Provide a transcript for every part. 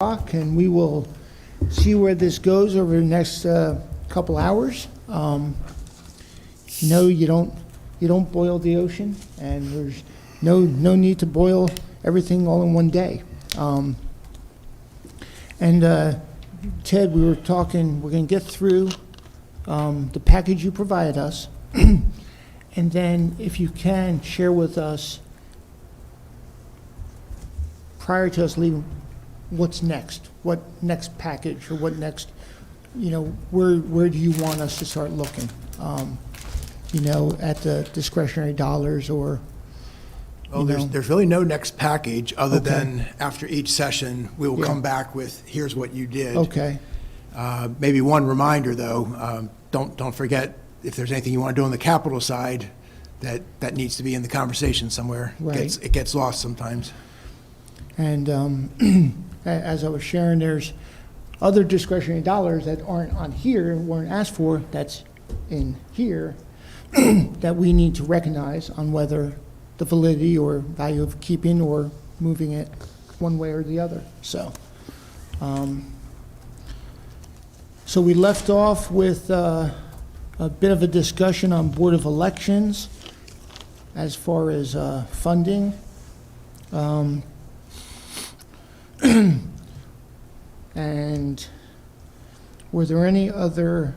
And we will see where this goes over the next couple hours. No, you don't boil the ocean, and there's no need to boil everything all in one day. Ted, we were talking, we're going to get through the package you provided us, and then if you can, share with us, prior to us leaving, what's next? What next package, or what next, where do you want us to start looking? At the discretionary dollars, or, Well, there's really no next package other Okay. than after each session, we will Yeah. come back with, here's what you did. Okay, Maybe one reminder, though, don't forget, if there's anything you want to do on the capital side, that needs to be in the conversation somewhere. Right. It gets lost sometimes. and as I was sharing, there's other discretionary dollars that aren't on here, weren't asked for, that's in here, that we need to recognize on whether the validity or value of keeping or moving it one way or the other. So we left off with a bit of a discussion on Board of Elections as far as funding. And were there any other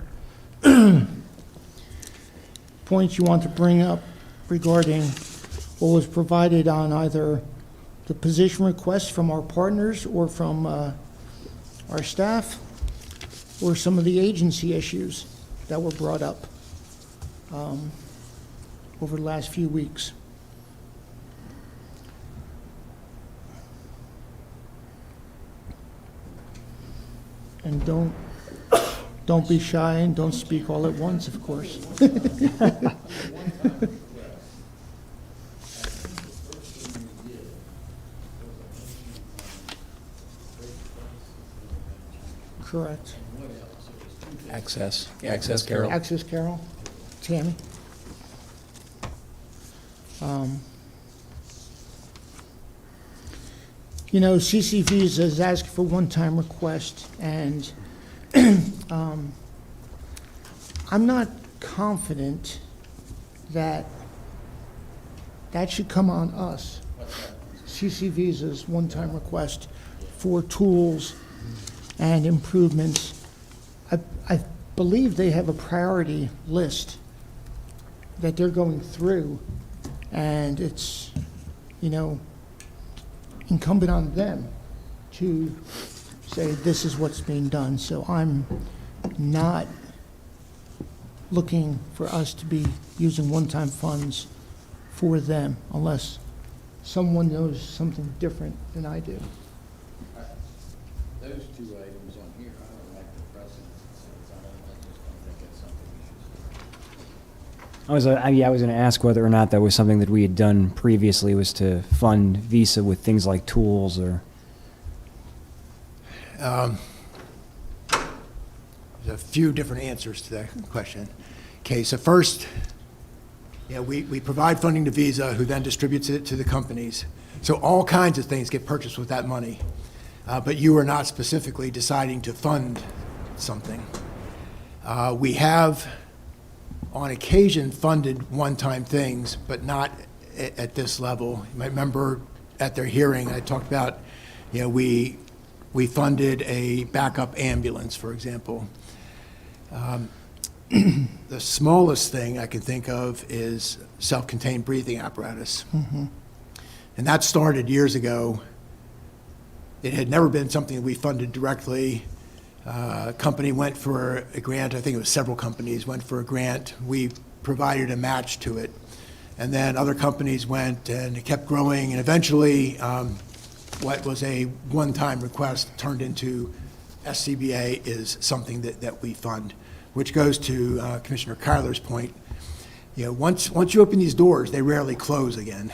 points you want to bring up regarding what was provided on either the position requests from our partners or from our staff, or some of the agency issues that were brought up over the last few weeks? And don't be shy, and don't speak all at once, of course. Correct. Access Carol. Access, Carol, Tammy. CCVs is asking for one-time request, and I'm not confident that should come on us. CCVs is one-time request for tools and improvements. I believe they have a priority list that they're going through, and it's, incumbent on them to say this is what's being done. So I'm not looking for us to be using one-time funds for them unless someone knows something different than I do. Those two items on here, I don't like the precedent. I just don't think it's something we should. I was going to ask whether or not that was something that we had done previously, was to fund Visa with things like tools or. There's a few different answers to that question. Okay, so first, we provide funding to Visa, who then distributes it to the companies. So all kinds of things get purchased with that money, but you are not specifically deciding to fund something. We have, on occasion, funded one-time things, but not at this level. You might remember at their hearing, I talked about, we funded a backup ambulance, for example. The smallest thing I can think of is self-contained breathing apparatus. And that started years ago. It had never been something that we funded directly. A company went for a grant. I think it was several companies went for a grant. We provided a match to it. And then other companies went, and it kept growing. And eventually, what was a one-time request turned into SCBA is something that we fund, which goes to Commissioner Kyler's point. Once you open these doors, they rarely close again.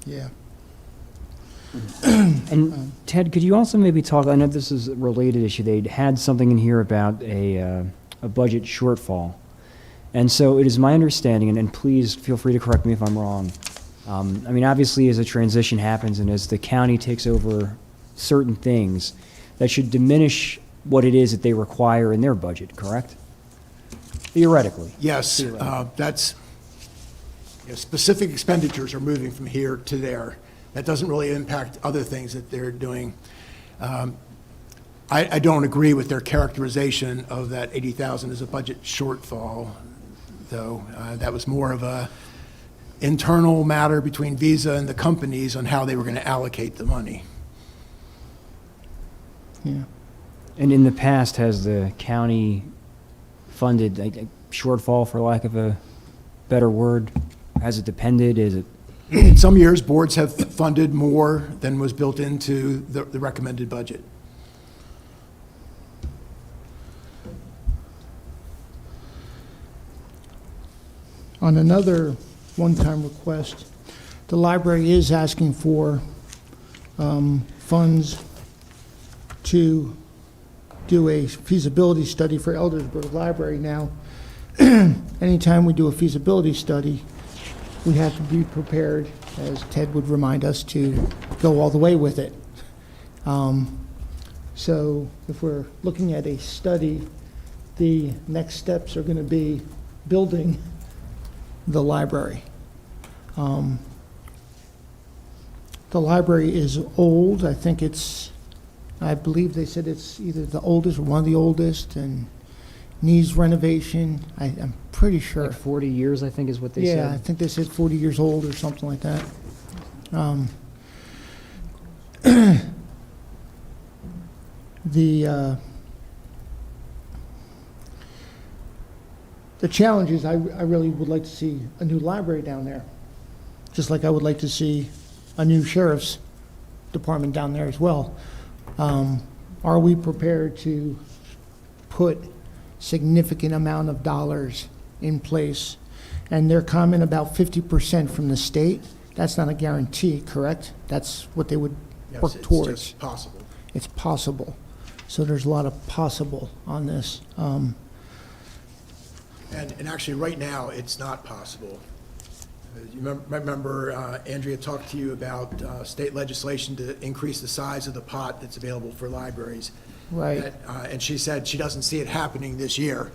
Yeah. And Ted, could you also maybe talk, I know this is a related issue, they had something in here about a budget shortfall. And so it is my understanding, and please feel free to correct me if I'm wrong. Obviously, as a transition happens and as the county takes over certain things that should diminish what it is that they require in their budget, correct? Theoretically. Yes, that's, specific expenditures are moving from here to there. That doesn't really impact other things that they're doing. I don't agree with their characterization of that 80,000 as a budget shortfall, though. That was more of a internal matter between Visa and the companies on how they were going to allocate the money. Yeah. And in the past, has the county funded a shortfall, for lack of a better word? Has it depended? Is it? In some years, boards have funded more than was built into the recommended budget. On another one-time request, the library is asking for funds to do a feasibility study for Eldersburg Library. Now, anytime we do a feasibility study, we have to be prepared, as Ted would remind us, to go all the way with it. So if we're looking at a study, the next steps are going to be building the library. The library is old. I believe they said it's either the oldest or one of the oldest, and needs renovation. I'm pretty sure. Like 40 years, I think is what they said. Yeah, I think they said 40 years old or something like that. The challenge is I really would like to see a new library down there, just like I would like to see a new sheriff's department down there as well. Are we prepared to put significant amount of dollars in place? And their comment about 50% from the state, that's not a guarantee, correct? That's what they would Yes, work it's towards. just possible. It's possible. So there's a lot of possible on this. And actually, right now, it's not possible. You remember Andrea talked to you about state legislation to increase the size of the pot that's available for libraries. Right. And she said she doesn't see it happening this year.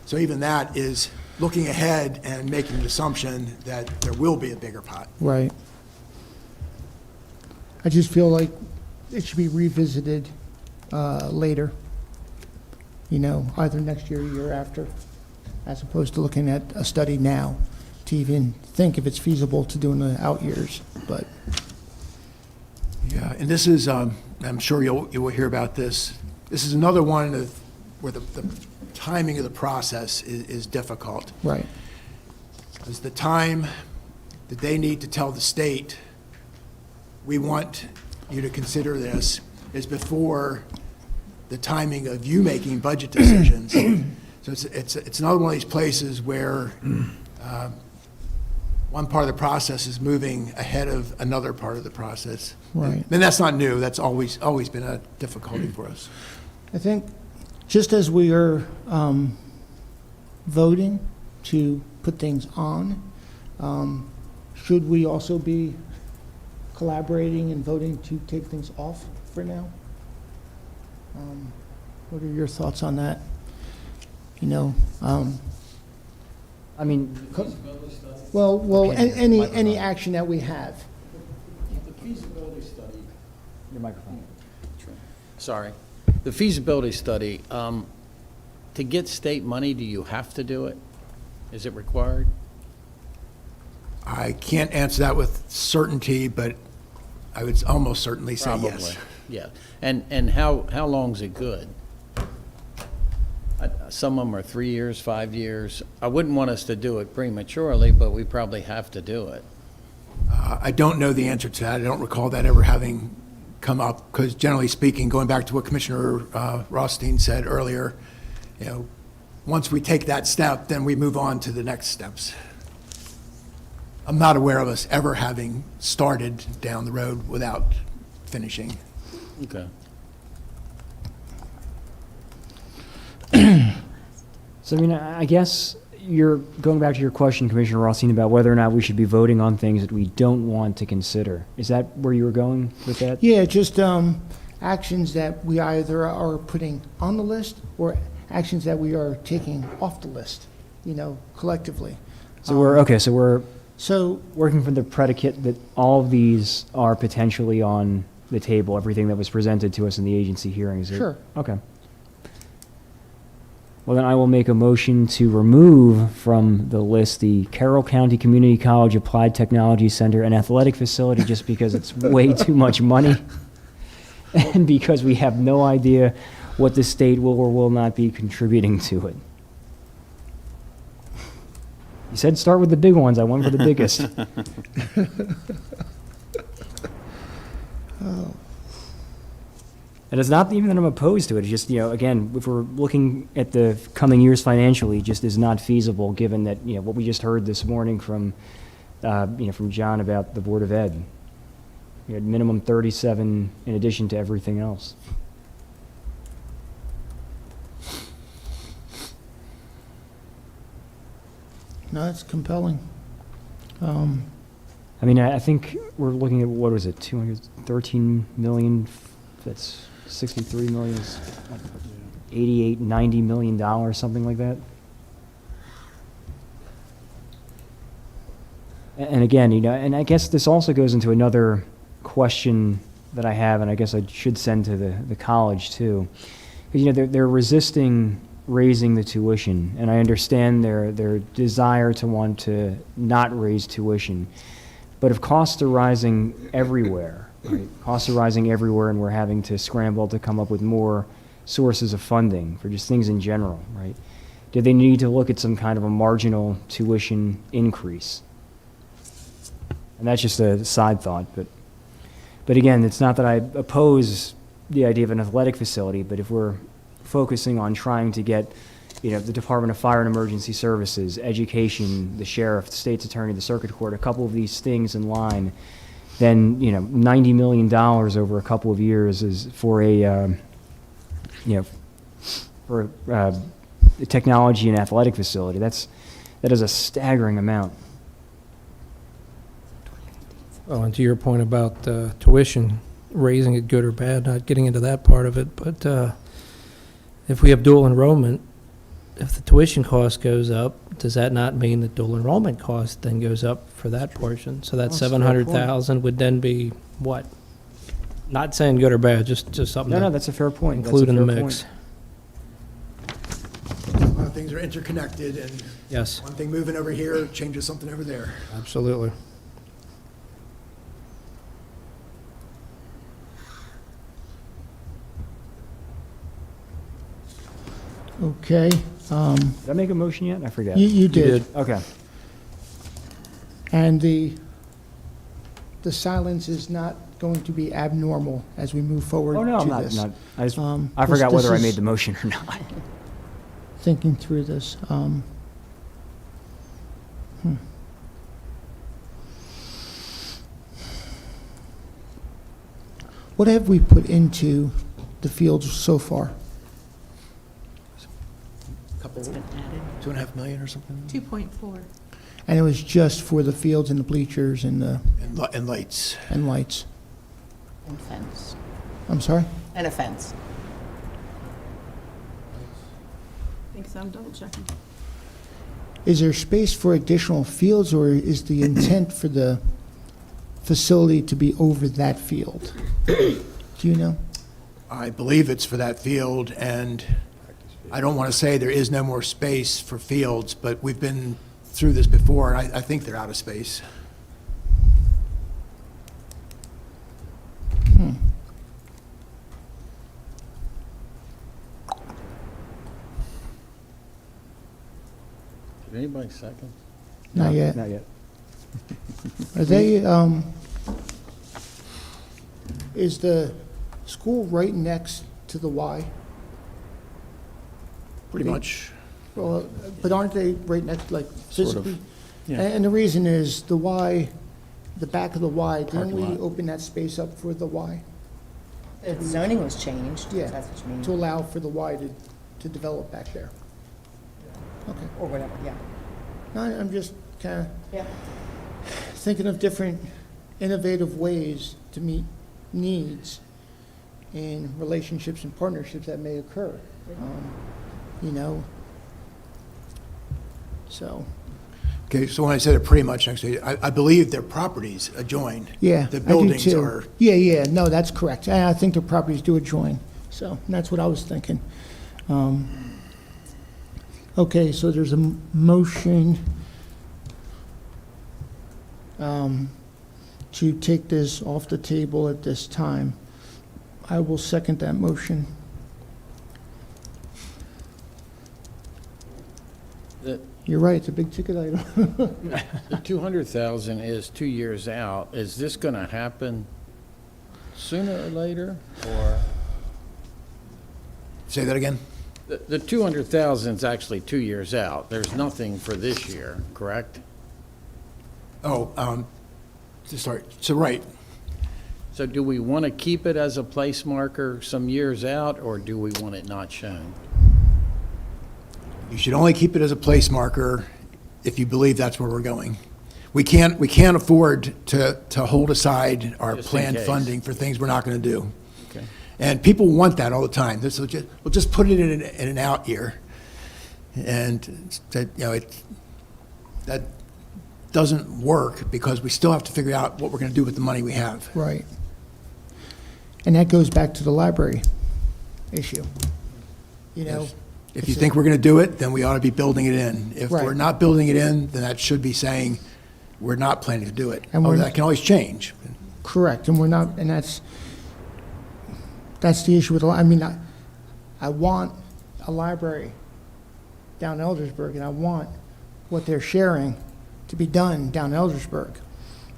So even that is looking ahead and making an assumption that there will be a bigger pot. Right. I just feel like it should be revisited later, either next year or year after, as opposed to looking at a study now to even think if it's feasible to do in the out years. But Yeah, and this is, I'm sure you will hear about this. This is another one where the timing of the process is difficult. right, Because the time that they need to tell the state, we want you to consider this, is before the timing of you making budget decisions. So it's another one of these places where one part of the process is moving ahead of another part of the process. Right. And that's not new. That's always been a difficulty for us. I think just as we are voting to put things on, should we also be collaborating and voting to take things off for now? What are your thoughts on that? I mean, Well, Okay, any microphone. action that we have. The feasibility study, your microphone. sorry, the feasibility study, to get state money, do you have to do it? Is it required? I can't answer that with certainty, but I would almost certainly say yes. Probably, yeah. And how long's it good? Some of them are 3 years, 5 years. I wouldn't want us to do it prematurely, but we probably have to do it. I don't know the answer to that. I don't recall that ever having come up, because generally speaking, going back to what Commissioner Rothstein said earlier, once we take that step, then we move on to the next steps. I'm not aware of us ever having started down the road without finishing. Okay. So, I mean, I guess you're going back to your question, Commissioner Rothstein, about whether or not we should be voting on things that we don't want to consider. Is that where you were going with that? Yeah, just actions that we either are putting on the list or actions that we are taking off the list, collectively. So we're So, working from the predicate that all of these are potentially on the table, everything that was presented to us in the agency hearings. sure. Okay. Well, then I will make a motion to remove from the list the Carroll County Community College Applied Technology Center and Athletic Facility, just because it's way too much money, and because we have no idea what the state will or will not be contributing to it. You said start with the big ones. I went for the biggest. And it's not even that I'm opposed to it. It's just, again, if we're looking at the coming years financially, it just is not feasible, given that, what we just heard this morning from, from John about the Board of Ed. You had minimum 37 in addition to everything else. No, it's compelling. I mean, I think we're looking at, what was it, 213 million, that's 63 million, is like 88, 90 million dollars, something like that. And again, and I guess this also goes into another question that I have, and I guess I should send to the college too. Because, they're resisting raising the tuition, and I understand their desire to want to not raise tuition. But if costs are rising everywhere, right? Costs are rising everywhere, and we're having to scramble to come up with more sources of funding for just things in general, right? Do they need to look at some kind of a marginal tuition increase? And that's just a side thought, but again, it's not that I oppose the idea of an athletic facility, but if we're focusing on trying to get, the Department of Fire and Emergency Services, education, the sheriff, the state's attorney, the circuit court, a couple of these things in line, then, $90 million over a couple of years is for a technology and athletic facility. That is a staggering amount. Well, and to your point about tuition, raising it good or bad, not getting into that part of it, but if we have dual enrollment, if the tuition cost goes up, does that not mean that dual enrollment cost then goes up for that portion? So that That's a fair point. 700,000 would then be what? Not saying good or bad, just something No, to that's a fair point. That's include a in the fair mix. point. A lot of things are interconnected, and Yes, one thing moving over here changes something over there. absolutely. Okay, Did I make a motion yet? I forget. you did. Okay. And the silence is not going to be abnormal as we move forward Oh, no, to I'm this. not. I This- forgot this whether I is made the motion or not. Thinking through this. What have we put into the fields so far? Couple, It's been added. 2.5 million or something? 2.4. And it was just for the fields and the bleachers and the And lights. and lights. And fence. I'm sorry? And a fence. I think so, I'm double checking. Is there space for additional fields, or is the intent for the facility to be over that field? Do you know? I believe it's for that field, and I don't want to say there is no more space for fields, but we've been through this before, and I think they're out of space. Did anybody second? Not yet. Not yet. Are they, is the school right next to the Y? Pretty much. Well, but aren't they right next, like Sort of, physically? yeah. And the reason is the Y, the back of the Y, didn't Parking we lot. open that space up for the Y? The zoning was changed. Yeah. That's what you mean. To allow for the Y to develop back there? Okay. Or whatever, yeah. No, I'm just kind of Yeah. thinking of different innovative ways to meet needs. in relationships and partnerships that may occur, you know? So, Okay, so when I said it pretty much next to you, I believe their properties adjoin. yeah. The I do buildings too. are, Yeah, no, that's correct. I think the properties do adjoin, so that's what I was thinking. Okay, so there's a motion to take this off the table at this time. I will second that motion. The You're right, it's a big ticket item. the 200,000 is 2 years out. Is this going to happen sooner or later, or? say that again? The 200,000 is actually 2 years out. There's nothing for this year, correct? Oh, sorry, so right, So do we want to keep it as a place marker some years out, or do we want it not shown? you should only keep it as a place marker if you believe that's where we're going. We can't afford to hold aside our Just in planned case. funding for things we're not going to do. Okay. And people want that all the time. This will just, we'll just put it in an out year. And that, you know, that doesn't work because we still have to figure out what we're going to do with the money we have. Right. And that goes back to the library issue. You know? If you think we're going to do it, then we ought to be building it in. If we're Right. not building it in, then that should be saying we're not planning to do it. And Oh, we're- that can always change. Correct, and we're not, and that's the issue with, I mean, I want a library down in Eldersburg, and I want what they're sharing to be done down in Eldersburg.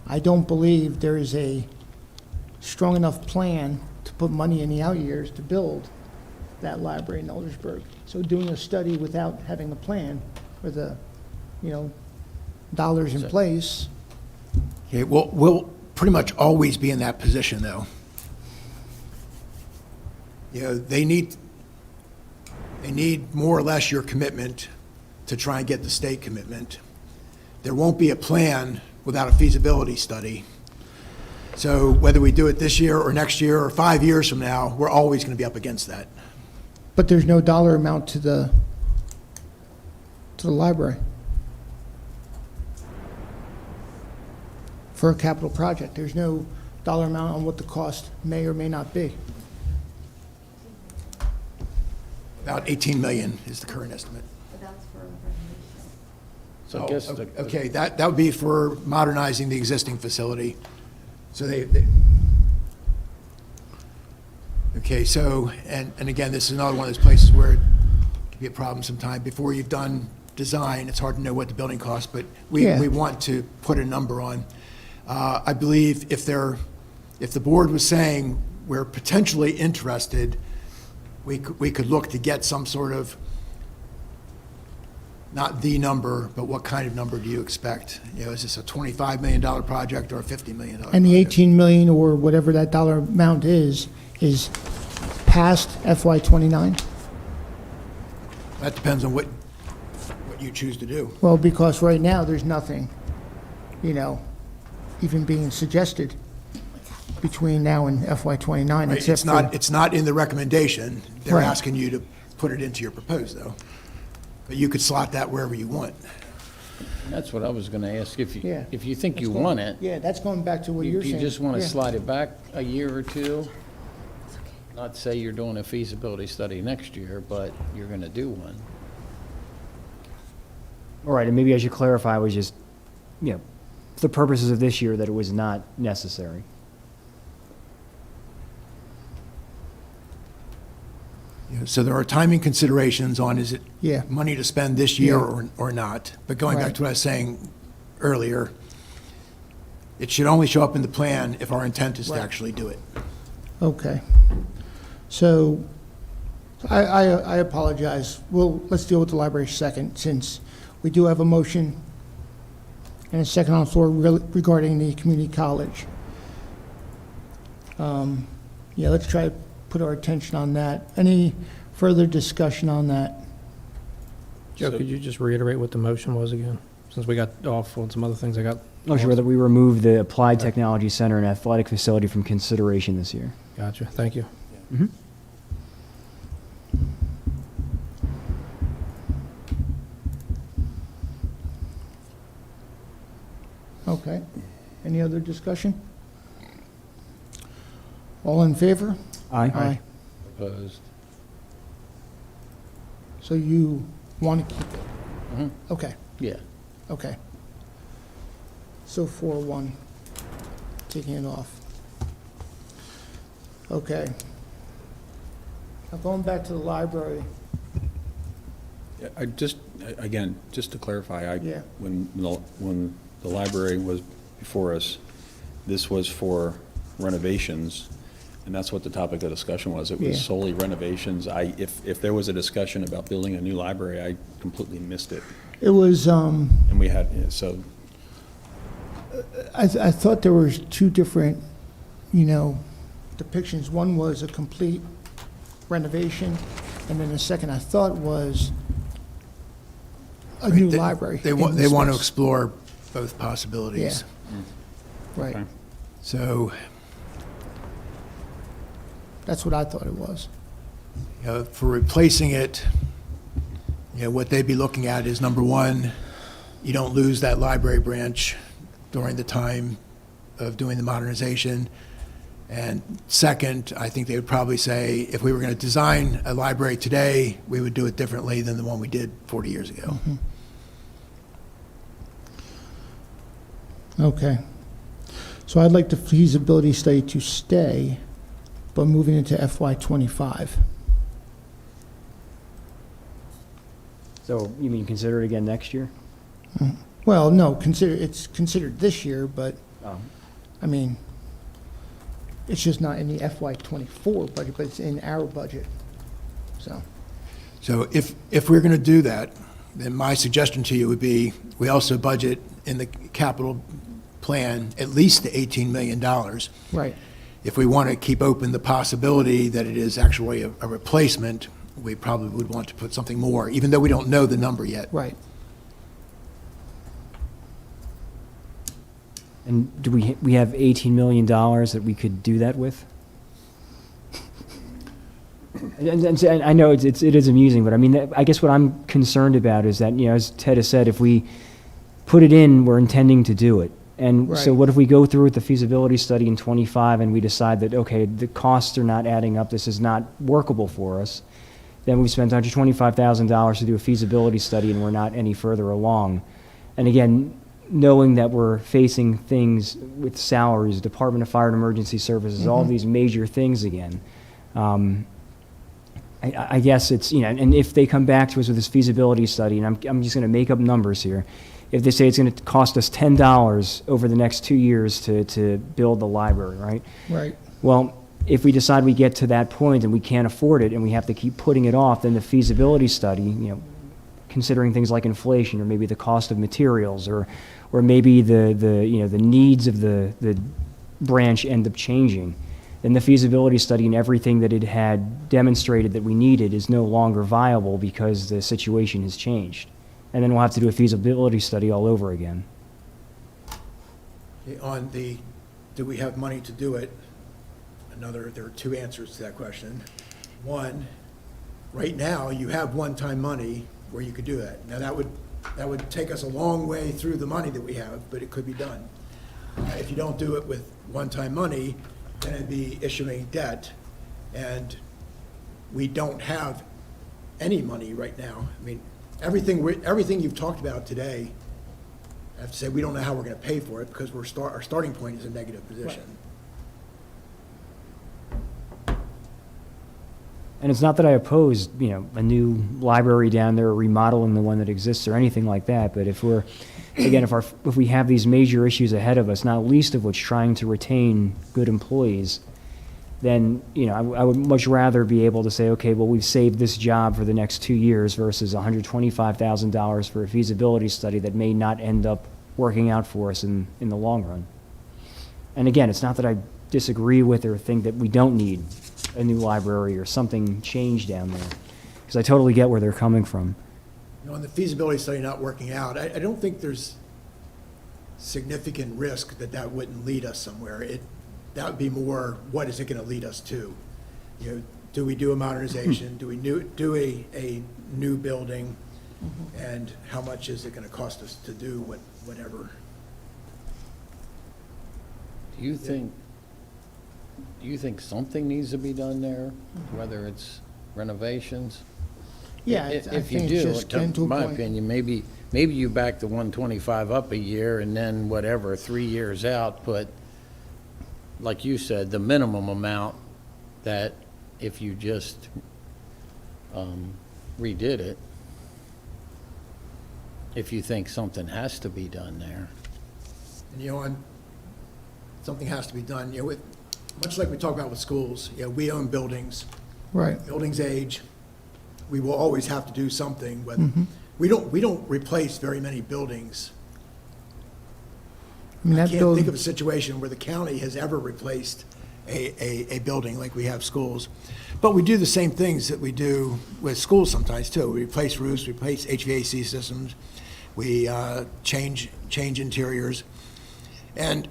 I don't believe there is a strong enough plan to put money in the out years to build that library in Eldersburg. So doing a study without having a plan or the, you know, dollars in place, Okay, we'll pretty much always be in that position, though. You know, they need more or less your commitment to try and get the state commitment. There won't be a plan without a feasibility study. So whether we do it this year or next year or 5 years from now, we're always going to be up against that. but there's no dollar amount to the library for a capital project. There's no dollar amount on what the cost may or may not be. About 18 million is the current estimate. So I guess Oh, the- okay, that would be for modernizing the existing facility. So okay, so, and again, this is another one of those places where it can be a problem sometime. Before you've done design, it's hard to know what the building costs, but Yeah. we want to put a number on. I believe if the board was saying we're potentially interested, we could look to get some sort of, not the number, but what kind of number do you expect? You know, is this a $25 million project or a $50 million project? And the 18 million or whatever that dollar amount is past FY '29? That depends on what you choose to do. Well, because right now, there's nothing, you know, even being suggested between now and FY '29, Right? except for... It's not in the recommendation. They're Right. asking you to put it into your proposed, though. But you could slot that wherever you want. That's what I was going to ask. If Yeah. you think you want it, Yeah, that's going back to what you you're saying. just want to Yeah. slide it back a year or two? Not say you're doing a feasibility study next year, but you're going to do one. All right, and maybe I should clarify, was just, you know, for the purposes of this year, that it was not necessary. You know, so there are timing considerations on, is it Yeah. money to spend this year Yeah. or not? But going back Right. to what I was saying earlier, it should only show up in the plan if our intent is to Right. actually do it. Okay. So, I apologize. Let's deal with the library second, since we do have a motion and a second on the floor regarding the community college. Yeah, let's try to put our attention on that. Any further discussion on that? Joe, could you just reiterate what the motion was again? Since we got off on some other things, I got. Motion whether we remove the Applied Technology Center and Athletic Facility from consideration this year. Gotcha, thank you. Mhm. Okay. Any other discussion? All in favor? Aye. Opposed? So you want to keep it? Mhm. Okay, Yeah. okay. So 4-1, taking it off. Okay. Now going back to the library, Yeah, again, just to clarify, Yeah. when the library was before us, this was for renovations, and that's what the topic of discussion was. It was Yeah. solely renovations. If there was a discussion about building a new library, I completely missed it. it was, And we had, yeah, so, I thought there was two different, depictions. One was a complete renovation, and then the second I thought was a new They- library. They in want, the they want to space. explore both possibilities. Right, okay. So, that's what I thought it was. for replacing it, what they'd be looking at is, number one, you don't lose that library branch during the time of doing the modernization. And second, I think they would probably say, if we were going to design a library today, we would do it differently than the one we did 40 years ago. Okay. So I'd like the feasibility study to stay, but moving into FY '25. So you mean consider it again next year? Well, no, it's considered this year, but, Oh. I mean, it's just not in the FY '24 budget, but it's in our budget, so. So if we're going to do that, then my suggestion to you would be, we also budget in the capital plan at least the $18 million. Right, If we want to keep open the possibility that it is actually a replacement, we probably would want to put something more, even though we don't know the number yet. right. And do we have $18 million that we could do that with? And I know it is amusing, but I mean, I guess what I'm concerned about is that, as Ted has said, if we put it in, we're intending to do it. And so Right. what if we go through with the feasibility study in '25 and we decide that, okay, the costs are not adding up, this is not workable for us, then we've spent $125,000 to do a feasibility study and we're not any further along. And again, knowing that we're facing things with salaries, Department of Fire and Emergency Services, all these major things again, I guess it's, and if they come back to us with this feasibility study, and I'm just going to make up numbers here, if they say it's going to cost us $10 over the next 2 years to build the library, right? Right, Well, if we decide we get to that point and we can't afford it and we have to keep putting it off, then the feasibility study, considering things like inflation or maybe the cost of materials or maybe the needs of the branch end up changing, then the feasibility study and everything that it had demonstrated that we needed is no longer viable because the situation has changed. And then we'll have to do a feasibility study all over again. Do we have money to do it? There are two answers to that question. One, right now, you have one-time money where you could do that. Now, that would take us a long way through the money that we have, but it could be done. If you don't do it with one-time money, then it'd be issuing debt, and we don't have any money right now. I mean, everything you've talked about today, I have to say, we don't know how we're going to pay for it because our starting point is a negative position. And it's not that I oppose, a new library down there, or remodeling the one that exists or anything like that, but if we have these major issues ahead of us, not least of which trying to retain good employees, then, I would much rather be able to say, okay, well, we've saved this job for the next 2 years versus $125,000 for a feasibility study that may not end up working out for us in the long run. And again, it's not that I disagree with or think that we don't need a new library or something changed down there, because I totally get where they're coming from. On the feasibility study not working out, I don't think there's significant risk that wouldn't lead us somewhere. That would be more, what is it going to lead us to? You know, do we do a modernization? Do we do a new building? And how much is it gonna cost us to do whatever? Do you think something needs to be done there, whether it's renovations? Yeah, I If you think it's do, just getting to a my point. opinion, maybe you back the 125 up a year and then whatever, 3 years out, put, like you said, the minimum amount that if you just redid it, if you think something has to be done there. And, you know, something has to be done, you know, much like we talk about with schools, you know, we own buildings, Right. buildings age, we will always have to do something, but we don't replace very many buildings. I mean, I that can't building. think of a situation where the county has ever replaced a building like we have schools. But we do the same things that we do with schools sometimes, too. We replace roofs, we replace HVAC systems, we change interiors. And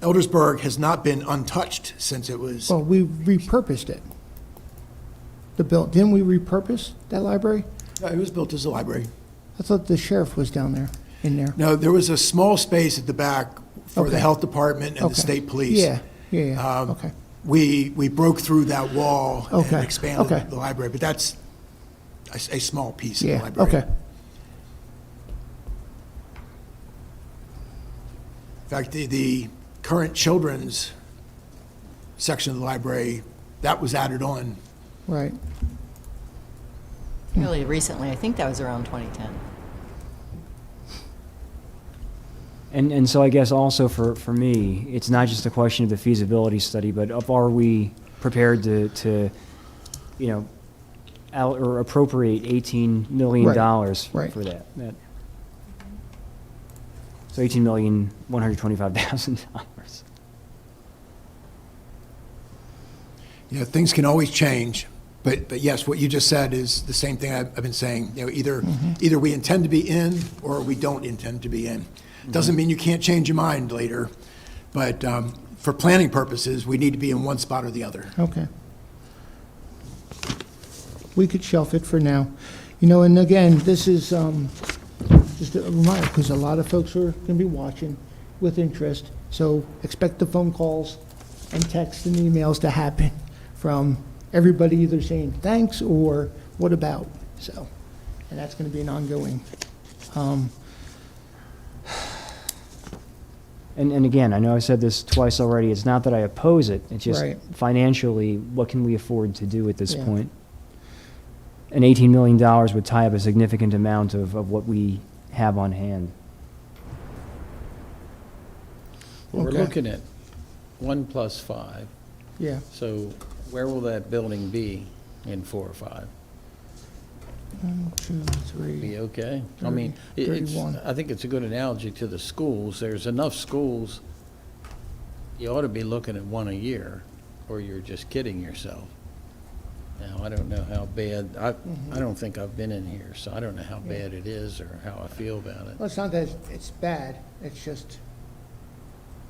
Eldersburg has not been untouched since it was, Well, we repurposed it. Didn't we repurpose that library? it was built as a library. I thought the sheriff was down there, in there. No, there was a small space at the back for the Okay. health department and the Okay. state police. Yeah, okay. We broke through that wall and Okay, expanded okay. the library, but that's a small piece of the Yeah, library. okay. In fact, the current children's section of the library, that was added on. Right. Really recently, I think that was around 2010. And so I guess also for me, it's not just a question of the feasibility study, but of are we prepared to you know, or appropriate $18 million right. for that? So $18,125,000. You know, things can always change, but yes, what you just said is the same thing I've been saying. You know, either we intend to be in or we don't intend to be in. Doesn't mean you can't change your mind later, but for planning purposes, we need to be in one spot or the other. Okay. We could shelf it for now. You know, and again, this is just a reminder, because a lot of folks are going to be watching with interest, so expect the phone calls and texts and emails to happen from everybody either saying thanks or what about, so, and that's going to be an ongoing. And again, I know I said this twice already, it's not that I oppose it, it's just Right. financially, what can we afford to do at this Yeah. point? And $18 million would tie up a significant amount of what we have on hand. Well, we're Okay. looking at 1 + 5, Yeah, so where will that building be in 4 or 5? 1, 2, 3. Be okay? I 30, mean, it's, 31. I think it's a good analogy to the schools. There's enough schools, you ought to be looking at 1 a year, or you're just kidding yourself. Now, I don't know how bad, I don't think I've been in here, so I don't know how bad it is or how I feel about it. Well, it's not that it's bad, it's just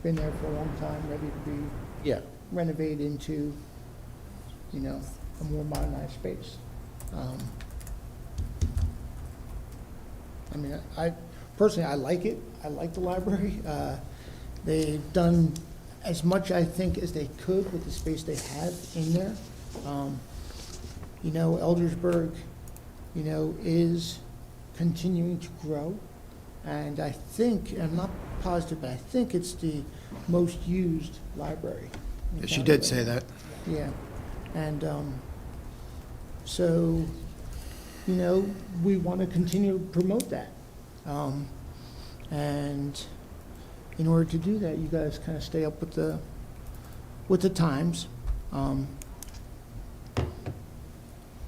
been there for a long time, ready to be Yeah, renovated into, you know, a more modernized space. I mean, I personally, I like it. I like the library. They've done as much, I think, as they could with the space they have in there. You know, Eldersburg, you know, is continuing to grow. And I think, I'm not positive, but I think it's the most used library. in She town. did say that. Yeah, and so, you know, we want to continue to promote that. And in order to do that, you guys kind of stay up with the times.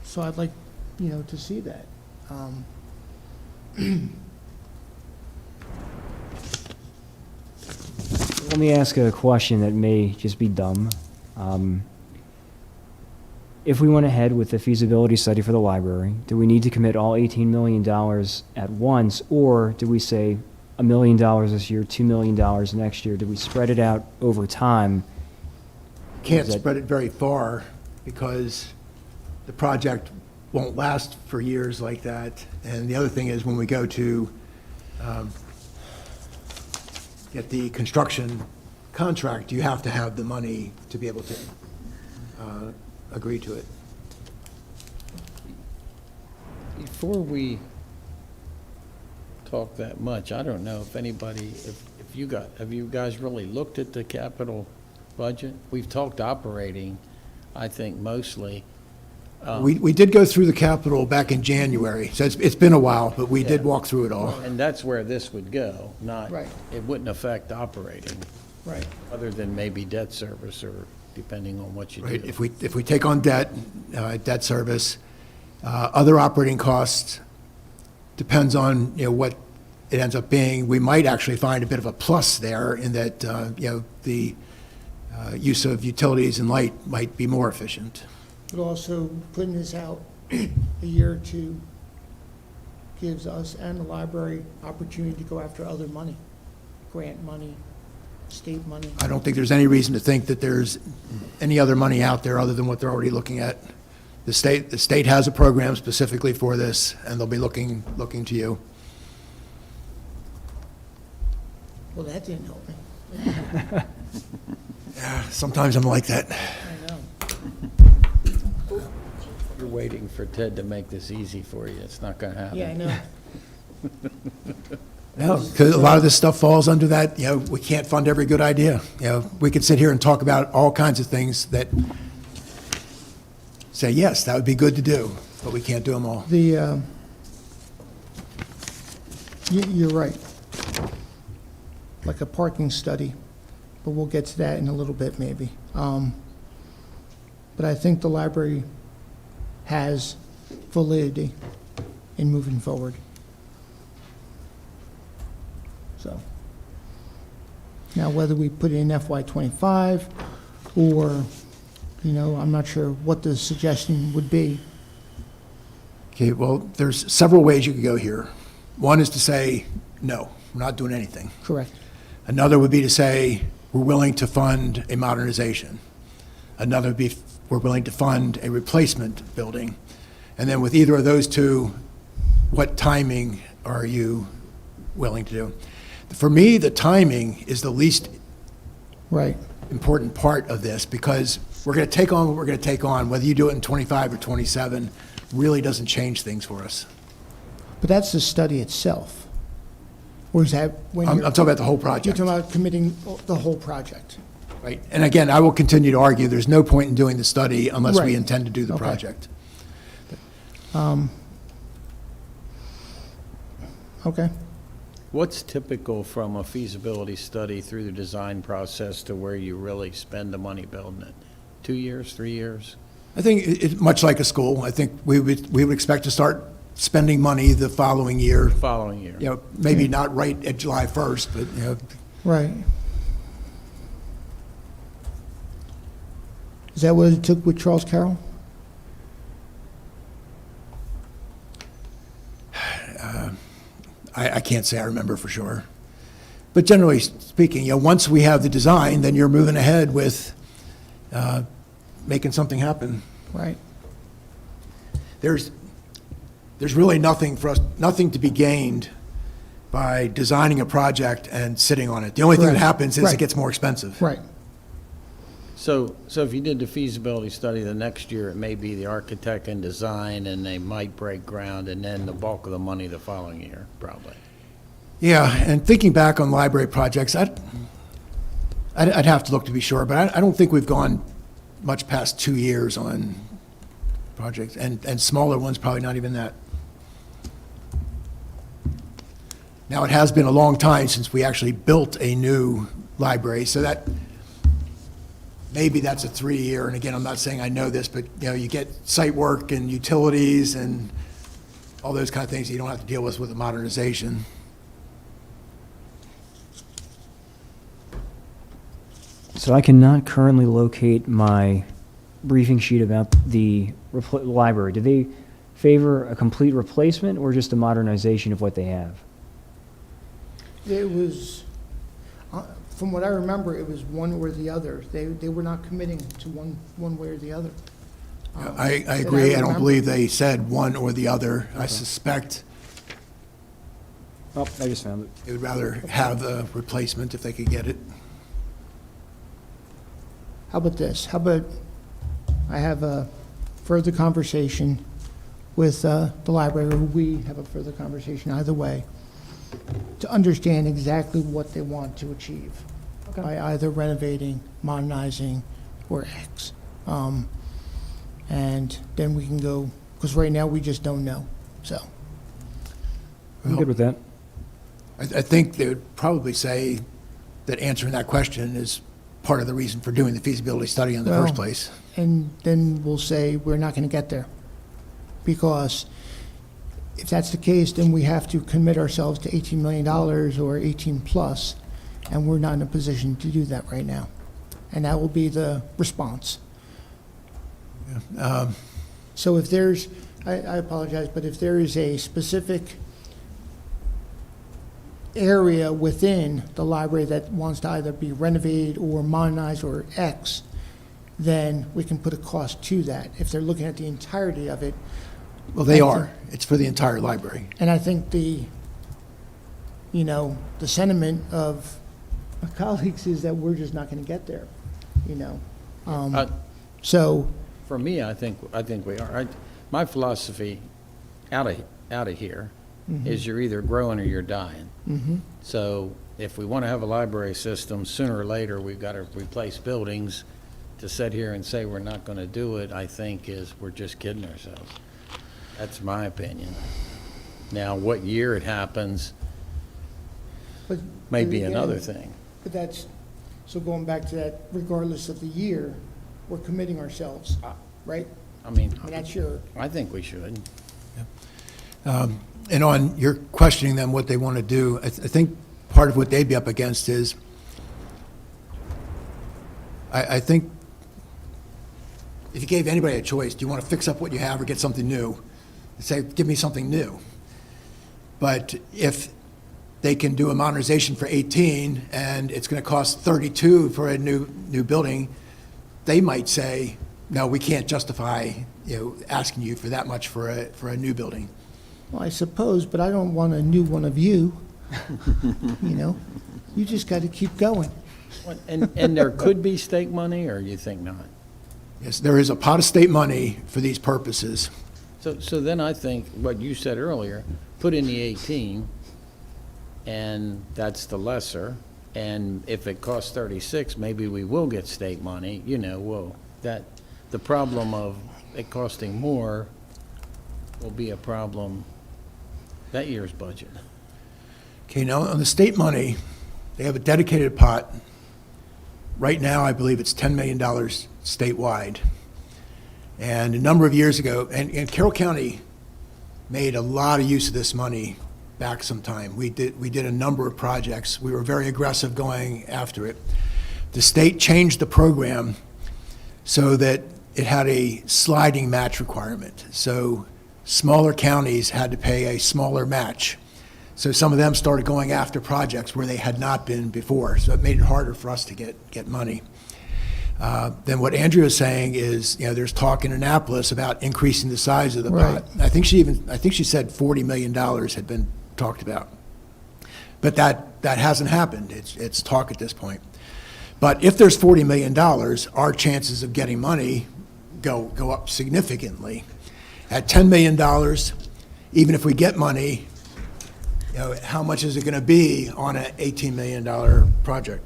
So I'd like, you know, to see that. Let me ask a question that may just be dumb. If we went ahead with the feasibility study for the library, do we need to commit all $18 million at once, or do we say $1 million this year, $2 million next year? Do we spread it out over time? Can't Is that- spread it very far because the project won't last for years like that. And the other thing is, when we go to get the construction contract, you have to have the money to be able to agree to it. Before we talk that much, I don't know if anybody, have you guys really looked at the capital budget? We've talked operating, I think, mostly. We did go through the capital back in January, so it's been a while, but we did Yeah. walk through it all. And that's where this would go, not, Right. it wouldn't affect operating, Right. other than maybe debt service or depending on what you do. Right, if we take on debt, debt service, other operating costs, depends on, what it ends up being. We might actually find a bit of a plus there in that, the use of utilities and light might be more efficient. But also, putting this out a year or two gives us and the library opportunity to go after other money, grant money, state money. I don't think there's any reason to think that there's any other money out there other than what they're already looking at. The state has a program specifically for this, and they'll be looking to you. Well, that didn't help me. Sometimes I'm like that. I know. You're waiting for Ted to make this easy for you. It's not going to happen. Yeah, I know. No, because a lot of this stuff falls under that, we can't fund every good idea. We could sit here and talk about all kinds of things that say, yes, that would be good to do, but we can't do them all. You're right. Like a parking study, but we'll get to that in a little bit, maybe. But I think the library has validity in moving forward. So, now whether we put it in FY '25 or, I'm not sure what the suggestion would be. Okay, well, there's several ways you could go here. One is to say, no, we're not doing anything. Correct. Another would be to say, we're willing to fund a modernization. Another would be, we're willing to fund a replacement building. And then with either of those two, what timing are you willing to do? For me, the timing is the least Right. important part of this, because we're going to take on what we're going to take on. Whether you do it in '25 or '27 really doesn't change things for us. But that's the study itself. Or is that when I'm you're... talking about the whole You're project, talking about committing the whole project. right? And again, I will continue to argue, there's no point in doing the study unless we Right. intend to do the Okay. project. Okay. What's typical from a feasibility study through the design process to where you really spend the money building it? 2 years, 3 years? I think it's much like a school. I think we would expect to start spending money the following year. Following year? Maybe not right at July 1st, but, Right. Is that what it took with Charles Carroll? I can't say I remember for sure. But generally speaking, once we have the design, then you're moving ahead with making something happen. Right. There's really nothing to be gained by designing a project and sitting on it. The only thing that Correct. happens is Right. it gets more expensive. Right. So if you did the feasibility study the next year, it may be the architect and design, and they might break ground, and then the bulk of the money the following year, probably. Yeah, and thinking back on library projects, I'd have to look to be sure, but I don't think we've gone much past 2 years on projects, and smaller ones, probably not even that. Now, it has been a long time since we actually built a new library, so that, maybe that's a 3-year, and again, I'm not saying I know this, but, you get site work and utilities and all those kind of things you don't have to deal with a modernization. So I cannot currently locate my briefing sheet about the library. Do they favor a complete replacement or just a modernization of what they have? It was, from what I remember, it was one or the other. They were not committing to one way or the other. I agree. I don't believe they said one or the other. I suspect Oh, I just found it. they would rather have the replacement if they could get it. How about this? How about I have a further conversation with the library, or we have a further conversation either way, to understand exactly what they want to achieve by either renovating, modernizing, or X. And then we can go, because right now we just don't know, so. I'm good with that. I think they would probably say that answering that question is part of the reason for doing the feasibility study in the first Well, place. And then we'll say, we're not going to get there. Because if that's the case, then we have to commit ourselves to $18 million or 18 plus, and we're not in a position to do that right now. And that will be the response. So if there's, I apologize, but if there is a specific area within the library that wants to either be renovated or modernized or X, then we can put a cost to that. If they're looking at the entirety of it, Well, they are. It's for the entire library. and I think the sentiment of my colleagues is that we're just not going to get there, Uh, So, For me, I think we are. My philosophy out of here is you're either growing or you're dying. So if we want to have a library system, sooner or later, we've got to replace buildings. To sit here and say we're not going to do it, I think we're just kidding ourselves. That's my opinion. Now, what year it happens but. may be again, another thing. But so going back to that, regardless of the year, we're committing ourselves, right? I mean, I mean, that's your, I think we should. And on your questioning them what they want to do, I think part of what they'd be up against is, I think if you gave anybody a choice, do you want to fix up what you have or get something new? They'd say, give me something new. But if they can do a modernization for 18 and it's going to cost 32 for a new building, they might say, no, we can't justify, asking you for that much for a new building. well, I suppose, but I don't want a new one of you, You just got to keep going. And there could be state money, or you think not? Yes, there is a pot of state money for these purposes. So then I think what you said earlier, put in the 18, and that's the lesser, and if it costs 36, maybe we will get state money, the problem of it costing more will be a problem that year's budget. Okay, now on the state money, they have a dedicated pot. Right now, I believe it's $10 million statewide. And a number of years ago, and Carroll County made a lot of use of this money back some time. We did a number of projects. We were very aggressive going after it. The state changed the program so that it had a sliding match requirement. So smaller counties had to pay a smaller match. So some of them started going after projects where they had not been before. So it made it harder for us to get money. Then what Andrea is saying is, there's talk in Annapolis about increasing the size of the pot. I think she said $40 million had been talked about. But that hasn't happened. It's talk at this point. But if there's $40 million, our chances of getting money go up significantly. At $10 million, even if we get money, how much is it going to be on an $18 million project?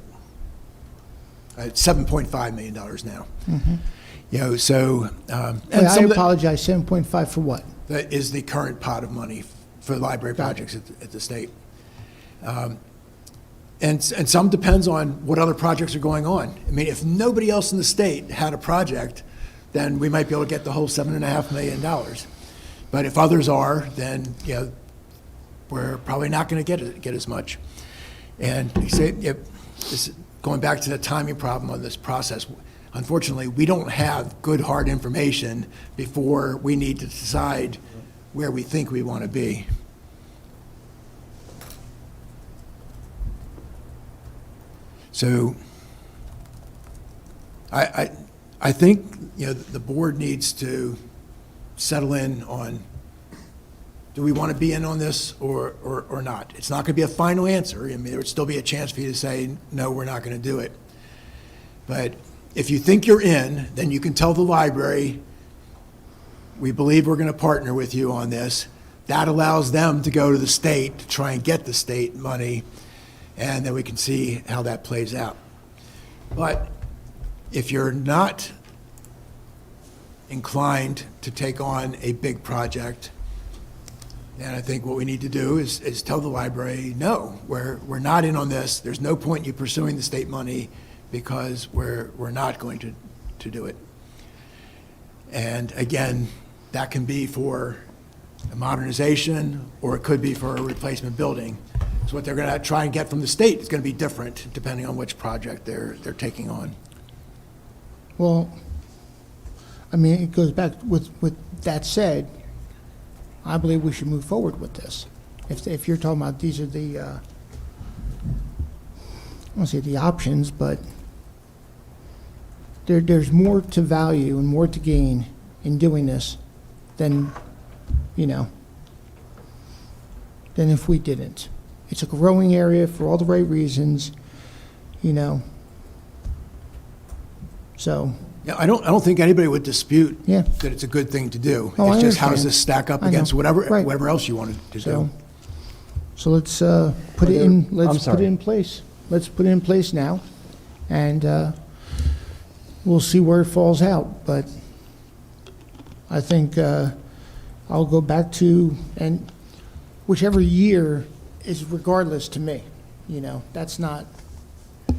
It's $7.5 million now. So, and I some of apologize, 7.5 for what? that is the current pot of money for library projects at the state. And some depends on what other projects are going on. I mean, if nobody else in the state had a project, then we might be able to get the whole $7.5 million. But if others are, then, we're probably not going to get as much. And you say, going back to the timing problem on this process, unfortunately, we don't have good, hard information before we need to decide where we think we want to be. So I I think, the board needs to settle in on, do we want to be in on this or not? It's not going to be a final answer. I mean, there would still be a chance for you to say, no, we're not going to do it. But if you think you're in, then you can tell the library, we believe we're going to partner with you on this. That allows them to go to the state to try and get the state money, and then we can see how that plays out. But if you're not inclined to take on a big project, then I think what we need to do is tell the library, no, we're not in on this. There's no point in you pursuing the state money because we're not going to do it. And again, that can be for a modernization, or it could be for a replacement building. So what they're going to try and get from the state is going to be different depending on which project they're taking on. Well, I mean, it goes back, with that said, I believe we should move forward with this. If you're talking about these are the, I won't say the options, but there's more to value and more to gain in doing this than, than if we didn't. It's a growing area for all the right reasons, so. Yeah, I don't think anybody would dispute Yeah. that it's a good thing to do. Oh, I It's just how does understand. this stack up I know. against Right. whatever else you wanted to So, do? so let's put it in, I'm let's put sorry. it in place. Let's put it in place now, and we'll see where it falls out. But I think I'll go back to, and whichever year is regardless to me, that's not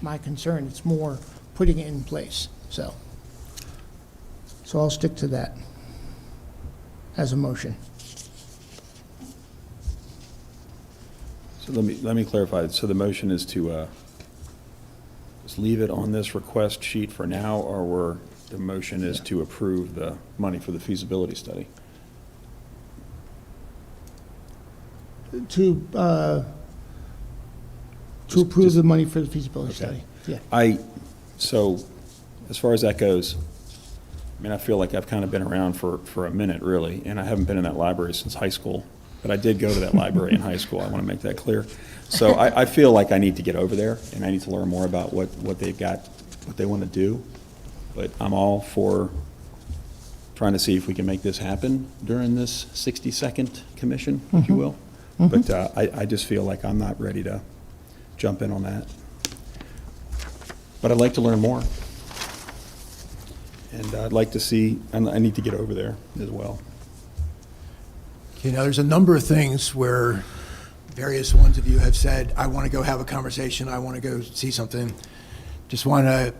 my concern. It's more putting it in place, so. So I'll stick to that as a motion. So let me clarify. So the motion is to just leave it on this request sheet for now, or the motion is to approve the money for the feasibility study? To approve the money for the feasibility study, yeah. So as far as that goes, I mean, I feel like I've kind of been around for a minute, really, and I haven't been in that library since high school. But I did go to that library in high school. I want to make that clear. So I feel like I need to get over there, and I need to learn more about what they've got, what they want to do. But I'm all for trying to see if we can make this happen during this 60-second commission, if you will. But I just feel like I'm not ready to jump in on that. But I'd like to learn more. And I'd like to see, I need to get over there as well. There's a number of things where various ones of you have said, I want to go have a conversation, I want to go see something. Just want to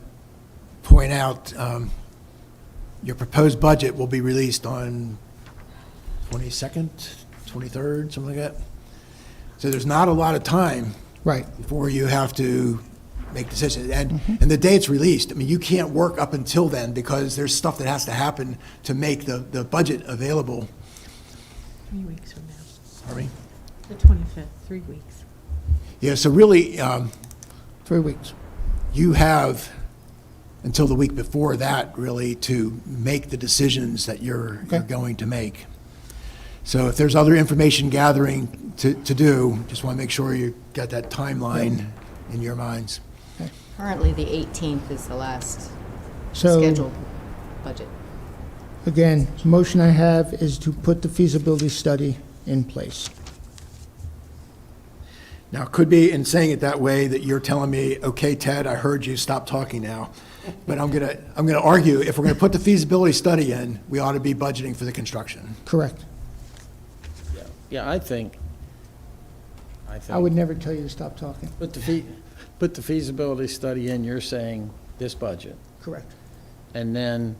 point out, your proposed budget will be released on 22nd, 23rd, something like that. So there's not a lot of time Right, before you have to make decisions. And the day it's released, I mean, you can't work up until then because there's stuff that has to happen to make the budget available. 3 weeks from now. Pardon me? The 25th, 3 weeks. Yeah, so really, 3 weeks. you have until the week before that, really, to make the decisions that you're Okay. going to make. So if there's other information gathering to do, just want to make sure you got that timeline in your minds. Currently, the 18th is the last So, scheduled budget. again, motion I have is to put the feasibility study in place. Now, it could be in saying it that way that you're telling me, okay, Ted, I heard you, stop talking now. But I'm gonna argue, if we're gonna put the feasibility study in, we ought to be budgeting for the construction. Correct. Yeah, I think. I would never tell you to stop talking. Put the feasibility study in, you're saying this budget. Correct. And then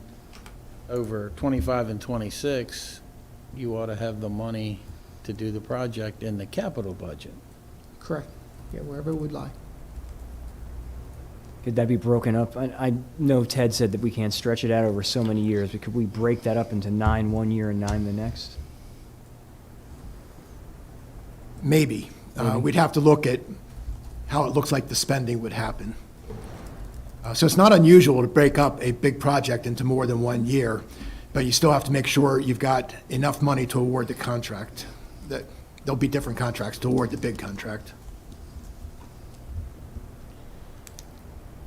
over 25 and 26, you ought to have the money to do the project in the capital budget. Correct. Yeah, wherever it would lie. Could that be broken up? I know Ted said that we can't stretch it out over so many years, but could we break that up into 9 one year and 9 the next? Maybe. We'd have to look at how it looks like the spending would happen. So it's not unusual to break up a big project into more than 1 year, but you still have to make sure you've got enough money to award the contract, that there'll be different contracts to award the big contract.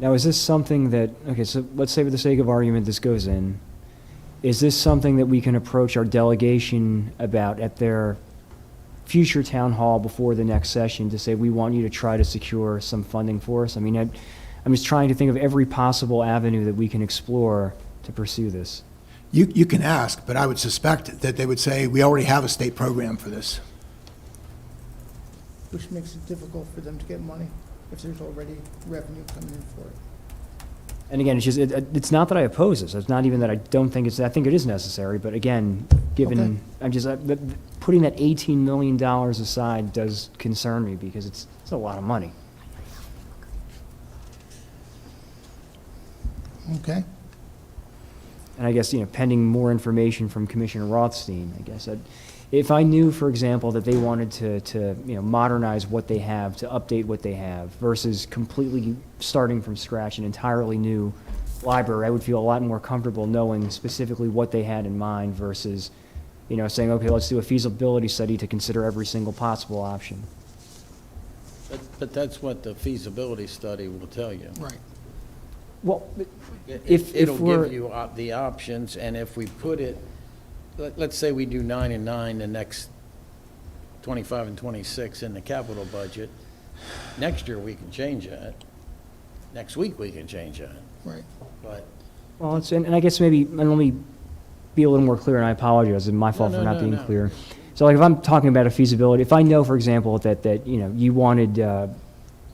Now, is this something that, okay, so let's say for the sake of argument, this goes in. Is this something that we can approach our delegation about at their future town hall before the next session to say, we want you to try to secure some funding for us? I mean, I'm just trying to think of every possible avenue that we can explore to pursue this. You can ask, but I would suspect that they would say, we already have a state program for this. Which makes it difficult for them to get money if there's already revenue coming in for it. And again, it's just, it's not that I oppose this. It's not even that I don't think I think it is necessary, but again, given, Okay. I'm just, putting that $18 million aside does concern me because it's a lot of money. Okay. And I guess, pending more information from Commissioner Rothstein, I guess, if I knew, for example, that they wanted to modernize what they have, to update what they have, versus completely starting from scratch an entirely new library, I would feel a lot more comfortable knowing specifically what they had in mind versus, saying, okay, let's do a feasibility study to consider every single possible option. But that's what the feasibility study will tell you. Right. Well, if It'll we're, give you the options, and if we put it, let's say we do 9 and 9 the next 25 and 26 in the capital budget, next year we can change that. Next week we can change that, Right. but. well, and I guess maybe, and let me be a little more clear, and I apologize, it's my fault for not being No. clear. So like if I'm talking about a feasibility, if I know, for example, that you wanted,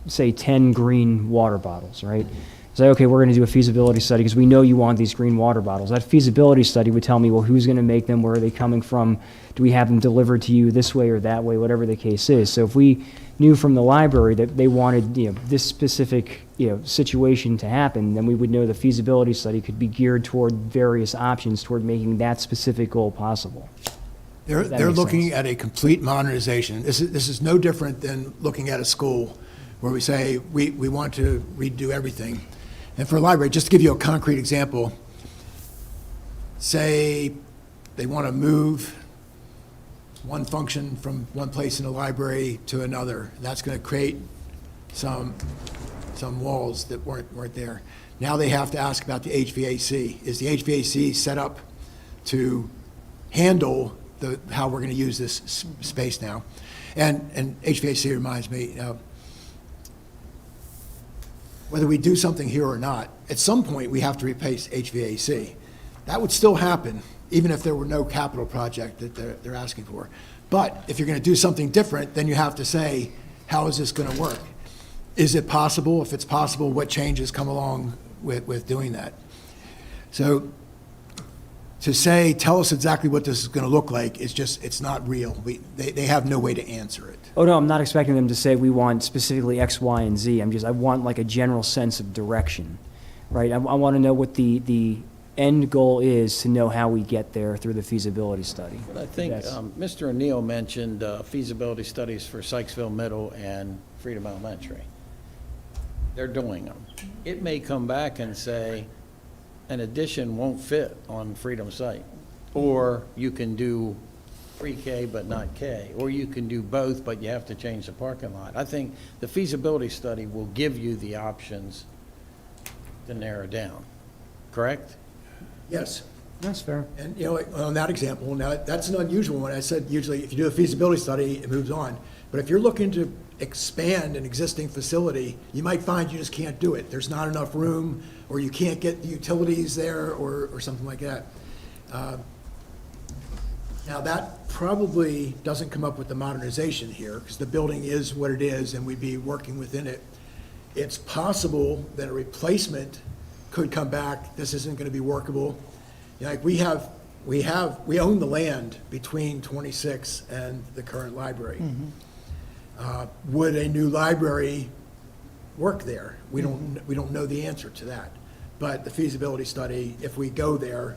say, 10 green water bottles, right? Say, okay, we're going to do a feasibility study because we know you want these green water bottles. That feasibility study would tell me, well, who's going to make them? Where are they coming from? Do we have them delivered to you this way or that way, whatever the case is? So if we knew from the library that they wanted, this specific, situation to happen, then we would know the feasibility study could be geared toward various options toward making that specific goal possible. They're That makes looking sense. at a complete modernization. This is no different than looking at a school where we say, we want to redo everything. And for a library, just to give you a concrete example, say they want to move one function from one place in the library to another. That's going to create some walls that weren't there. Now they have to ask about the HVAC. Is the HVAC set up to handle how we're going to use this space now? And HVAC reminds me, whether we do something here or not, at some point, we have to replace HVAC. That would still happen, even if there were no capital project that they're asking for. But if you're going to do something different, then you have to say, how is this going to work? Is it possible? If it's possible, what changes come along with doing that? So to say, tell us exactly what this is going to look like, is just, it's not real. They have no way to answer it. Oh, no, I'm not expecting them to say we want specifically X, Y, and Z. I want like a general sense of direction, right? I want to know what the end goal is to know how we get there through the feasibility study. But I think That's- Mr. O'Neill mentioned feasibility studies for Sykesville Middle and Freedom Elementary. They're doing them. It may come back and say, an addition won't fit on Freedom site, or you can do pre-K but not K, or you can do both, but you have to change the parking lot. I think the feasibility study will give you the options to narrow down, correct? Yes. That's fair. And, on that example, now, that's an unusual one. I said usually if you do a feasibility study, it moves on. But if you're looking to expand an existing facility, you might find you just can't do it. There's not enough room, or you can't get the utilities there, or something like that. Now, that probably doesn't come up with the modernization here, because the building is what it is, and we'd be working within it. It's possible that a replacement could come back, this isn't going to be workable. Like, we own the land between 26 and the current library. Would a new library work there? We don't know the answer to that. But the feasibility study, if we go there,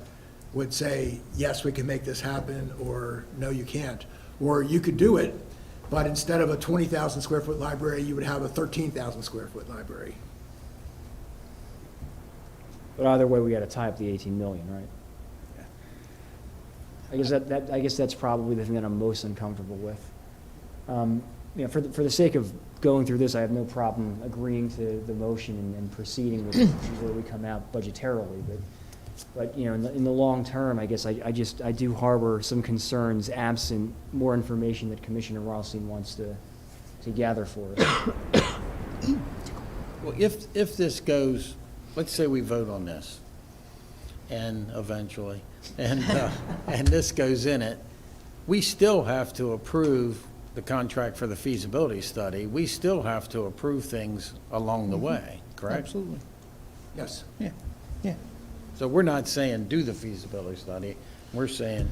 would say, yes, we can make this happen, or no, you can't. Or you could do it, but instead of a 20,000 square foot library, you would have a 13,000 square foot library. But either way, we gotta tie up the 18 million, right? I guess I guess that's probably the thing that I'm most uncomfortable with. You know, for the sake of going through this, I have no problem agreeing to the motion and proceeding with where we come out budgetarily, but, you know, in the long term, I guess I do harbor some concerns absent more information that Commissioner Rothstein wants to gather for us. Well, if this goes, let's say we vote on this, and eventually, and this goes in it, we still have to approve the contract for the feasibility study. We still have to approve things along the way, correct? Absolutely. Yes. Yeah, yeah. So we're not saying do the feasibility study. We're saying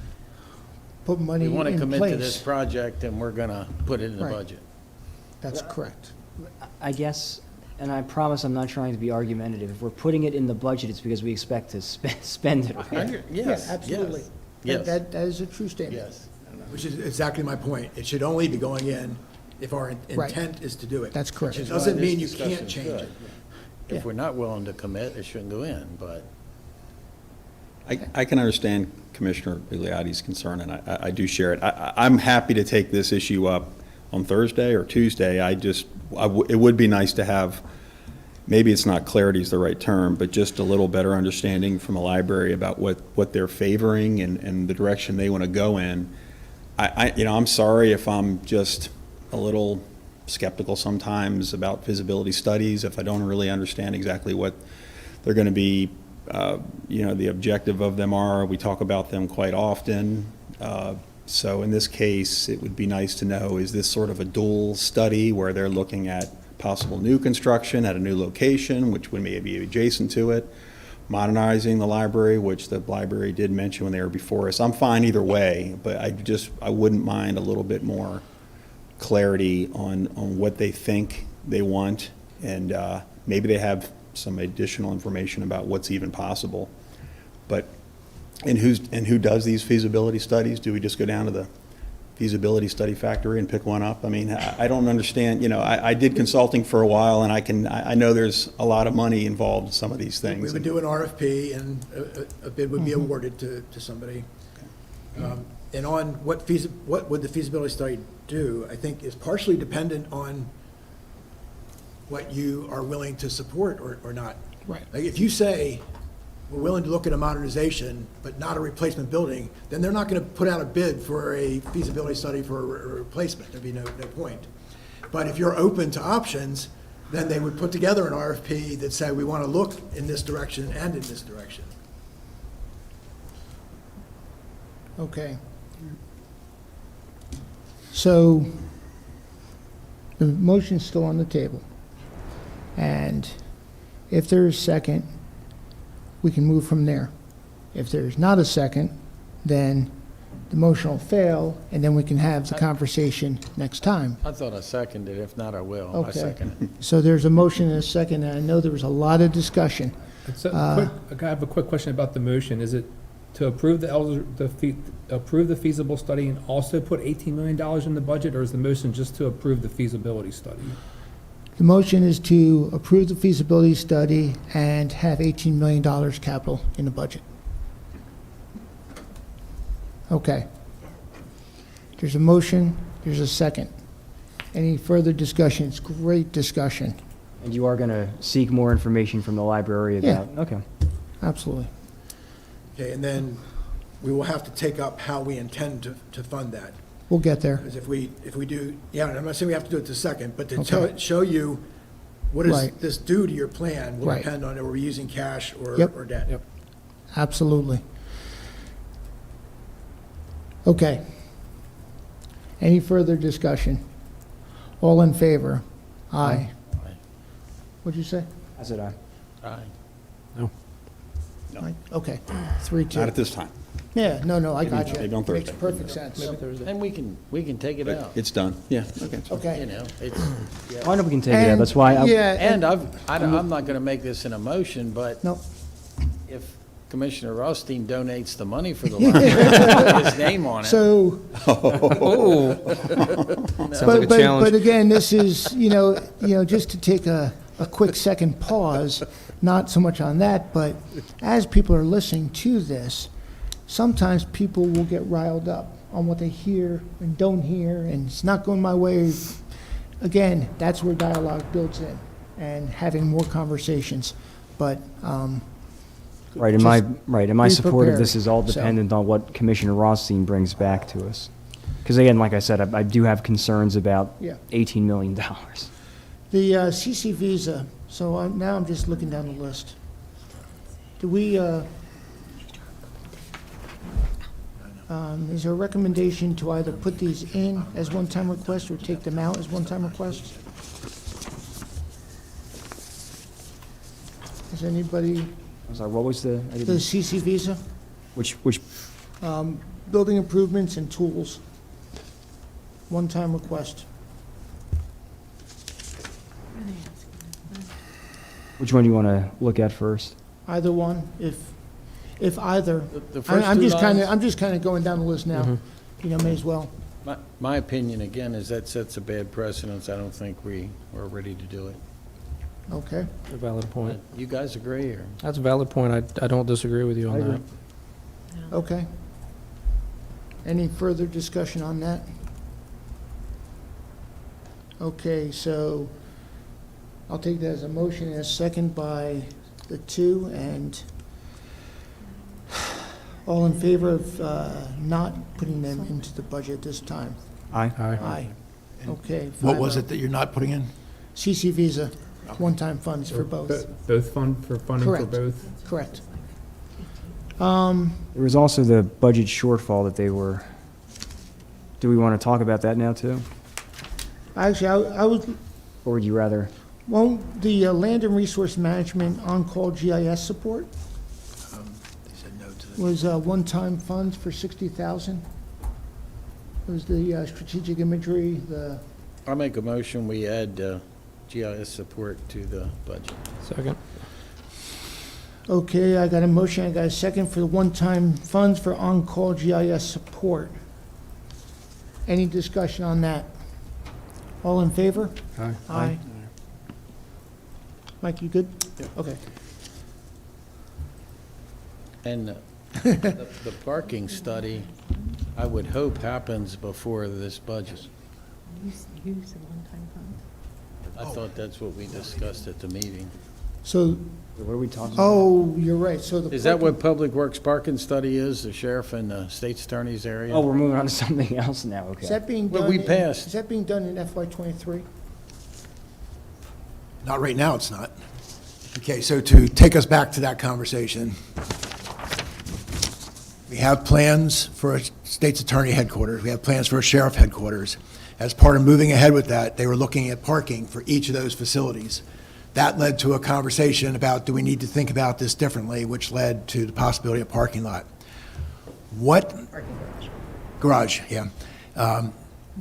Put money we in want to commit to this place. project and we're going to put it in the Right. budget. That's correct. I guess, and I promise I'm not trying to be argumentative, if we're putting it in the budget, it's because we expect to spend it, right? Yes, Yeah, absolutely. yes, That is a true statement. yes. Which is exactly my point. It should only be going in if our Right. intent is to do it. That's correct. It Which is doesn't why mean you this can't discussion's change good. it. Yeah. If we're not willing to commit, it shouldn't go in, but I can understand Commissioner Bigliotti's concern, and I do share it. I'm happy to take this issue up on Thursday or Tuesday. It would be nice to have, maybe it's not clarity is the right term, but just a little better understanding from the library about what they're favoring and the direction they want to go in. I'm sorry if I'm just a little skeptical sometimes about feasibility studies, if I don't really understand exactly what they're going to be, the objective of them are. We talk about them quite often. So in this case, it would be nice to know, is this sort of a dual study where they're looking at possible new construction at a new location, which would maybe be adjacent to it, modernizing the library, which the library did mention when they were before us. I'm fine either way, but I wouldn't mind a little bit more clarity on what they think they want, and maybe they have some additional information about what's even possible. But, and who does these feasibility studies? Do we just go down to the feasibility study factory and pick one up? I mean, I don't understand, I did consulting for a while, and I know there's a lot of money involved in some of these things. We would do an RFP, and a bid would be awarded to somebody. And on what would the feasibility study do, I think is partially dependent on what you are willing to support or not. Right. Like, if you say, we're willing to look at a modernization, but not a replacement building, then they're not going to put out a bid for a feasibility study for a replacement. There'd be no point. But if you're open to options, then they would put together an RFP that said, we want to look in this direction and in this direction. Okay. So the motion's still on the table. And if there is second, we can move from there. If there's not a second, then the motion will fail, and then we can have the conversation next time. I thought I seconded it. If not, I will. I Okay. second it. So there's a motion and a second, and I know there was a lot of discussion. So, I have a quick question about the motion. Is it to approve approve the feasible study and also put $18 million in the budget, or is the motion just to approve the feasibility study? The motion is to approve the feasibility study and have $18 million capital in the budget. Okay. There's a motion, there's a second. Any further discussion? It's great discussion, And you are going to seek more information from the library Yeah. about, okay. absolutely. Okay, and then we will have to take up how we intend to fund that. We'll get there. Because if we do, I'm not saying we have to do it the second, but to Okay. show you what does Right. this do to your plan will Right. depend on, are we using cash or Yep. debt? Yep. Absolutely. Okay. Any further discussion? All in favor? Aye. Aye. What'd you say? I said aye. Aye. Aye. Okay, 3-2. Not at this time, Yeah, no, I got you. maybe on Makes Thursday. perfect sense. And we can take it but out. it's done. Yeah, okay. Okay. You know, it's, I know we can take it out, that's why, Yeah, and I'm not going to make this an emotion, but no, if Commissioner Rothstein donates the money for the library, put his name on it. so, Oh. Sounds like a but challenge. again, this is, just to take a a quick second pause, not so much on that, but as people are listening to this, sometimes people will get riled up on what they hear and don't hear, and it's not going my way. Again, that's where dialogue builds in, and having more conversations. But, Right, and just my be support of this prepared, is all so. dependent on what Commissioner Rothstein brings back to us. Because again, like I said, I do have concerns about Yeah. $18 million. the CC Visa, so now I'm just looking down the list. Do we, is there a recommendation to either put these in as one-time requests or take them out as one-time requests? Is anybody, I'm sorry, what was the, I the didn't, CC Visa, which, building improvements and tools, one-time request? What are they asking? which one do you want to look at first? Either one, if either. The first I'm two just kind of, lines- I'm just kind of going down the list now. You know, may as well. My opinion, again, is that sets a bad precedence. I don't think we are ready to do it. Okay. A valid point. You guys agree, or? That's a valid point. I don't disagree with you I on agree. that. Okay. Any further discussion on that? Okay, so I'll take that as a motion and a second by the two, and all in favor of not putting them into the budget this time? Aye. Aye. Okay. What was 5-0. it that you're not putting in? CC Visa, one-time funds for both. Both funding for Correct. both? Correct. There was also the budget shortfall that they were, do we want to talk about that now too? Actually, I would, Or would you rather? well, the land and resource management on-call GIS support They said no to the. was one-time funds for 60,000. It was the strategic imagery, the, I'll make a motion, we add GIS support to the budget. Second. okay, I got a motion, I got a second for the one-time funds for on-call GIS support. Any discussion on that? All in favor? Aye. Aye. Mike, you good? Okay. And the parking study, I would hope happens before this budget. Use the one-time fund. I thought that's what we discussed at the meeting. So, What are we talking about? oh, you're right, so the. Is that parking- what Public Works parking study is, the sheriff and the state's attorney's area? Oh, we're moving on to something else now, okay. Is that being Well, done? we in- passed. Is that being done in FY '23? Not right now, it's not. Okay, so to take us back to that conversation, we have plans for a state's attorney headquarters, we have plans for a sheriff headquarters. As part of moving ahead with that, they were looking at parking for each of those facilities. That led to a conversation about, do we need to think about this differently, which led to the possibility of parking lot. What? Garage, yeah.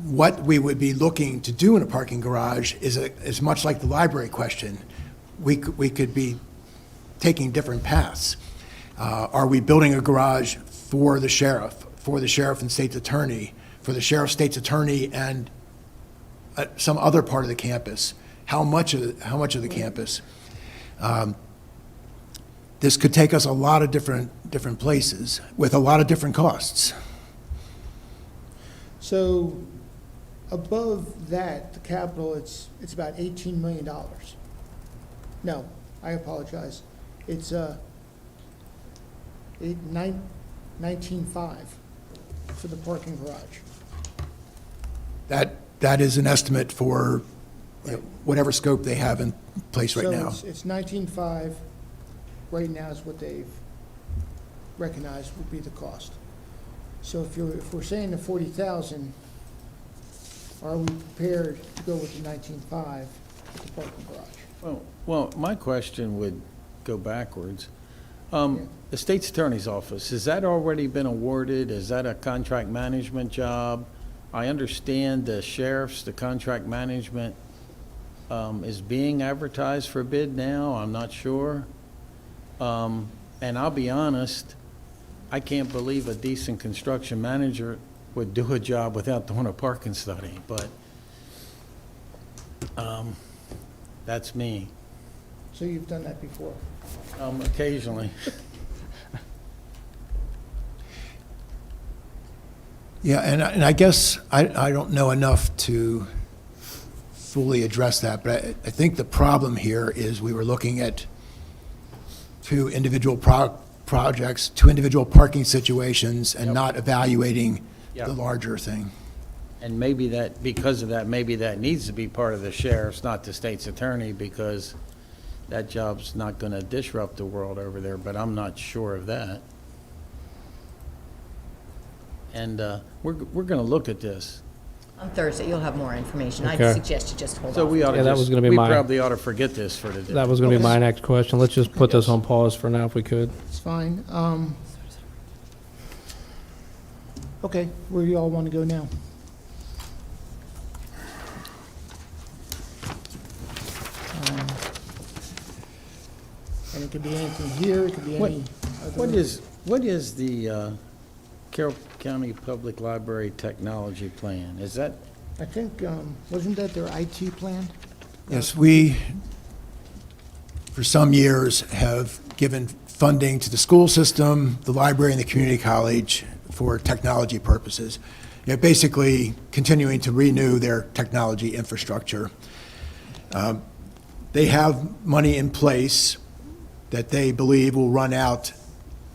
What we would be looking to do in a parking garage is much like the library question. We could be taking different paths. Are we building a garage for the sheriff and state's attorney, for the sheriff, state's attorney, and some other part of the campus? How much of the campus? This could take us a lot of different places with a lot of different costs. So above that, the capital, it's about $18 million. No, I apologize. It's 19.5 for the parking garage. That is an estimate for whatever scope they have in place right now. So it's 19.5, right now is what they've recognized would be the cost. So if we're saying the 40,000, are we prepared to go with the 19.5 with the parking garage? Well, my question would go backwards. Yeah. The state's attorney's office, has that already been awarded? Is that a contract management job? I understand the sheriff's, the contract management is being advertised for bid now, I'm not sure. And I'll be honest, I can't believe a decent construction manager would do a job without doing a parking study, but that's me. So you've done that before? Occasionally. Yeah, and I guess I don't know enough to fully address that, but I think the problem here is we were looking at two individual projects, two individual parking situations, and Yep. not evaluating Yep. the larger thing. And maybe that, because of that, maybe that needs to be part of the sheriff's, not the state's attorney, because that job's not going to disrupt the world over there, but I'm not sure of that. And we're going to look at this. On Thursday, you'll have more information. I'd Okay. suggest you just hold off. So we ought to Yeah, that was just, gonna be we mine. probably ought to forget this for today. That was going to be Okay. my next question. Let's just put this on pause for now if we could. It's fine. Okay, where do y'all want to go now? And it could be anything here, it could be What- any What other. what is the Carroll County Public Library Technology Plan? Is that, I think, wasn't that their IT plan? Yes, we, for some years, have given funding to the school system, the library, and the community college for technology purposes. You know, basically continuing to renew their technology infrastructure. They have money in place that they believe will run out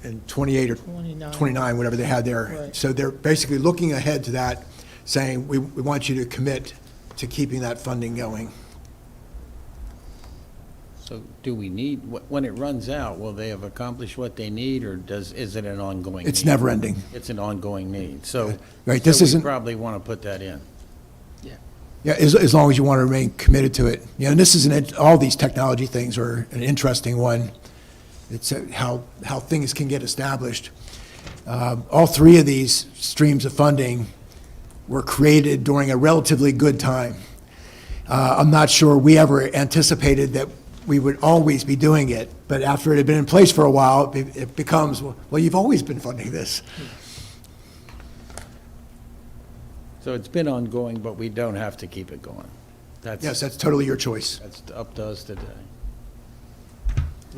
in 28 or 29. 29, whatever they had there. Right. So they're basically looking ahead to that, saying, we want you to commit to keeping that funding going. so do we need, when it runs out, will they have accomplished what they need, or is it an ongoing need? It's never ending. It's an ongoing need, so. Right, this so isn't- we probably want to put that in. Yeah, as long as you want to remain committed to it. You know, and this is all these technology things are an interesting one. It's how things can get established. All three of these streams of funding were created during a relatively good time. I'm not sure we ever anticipated that we would always be doing it, but after it had been in place for a while, it becomes, well, you've always been funding this. So it's been ongoing, but we don't have to keep it going. Yes, that's totally your choice. That's up to us today.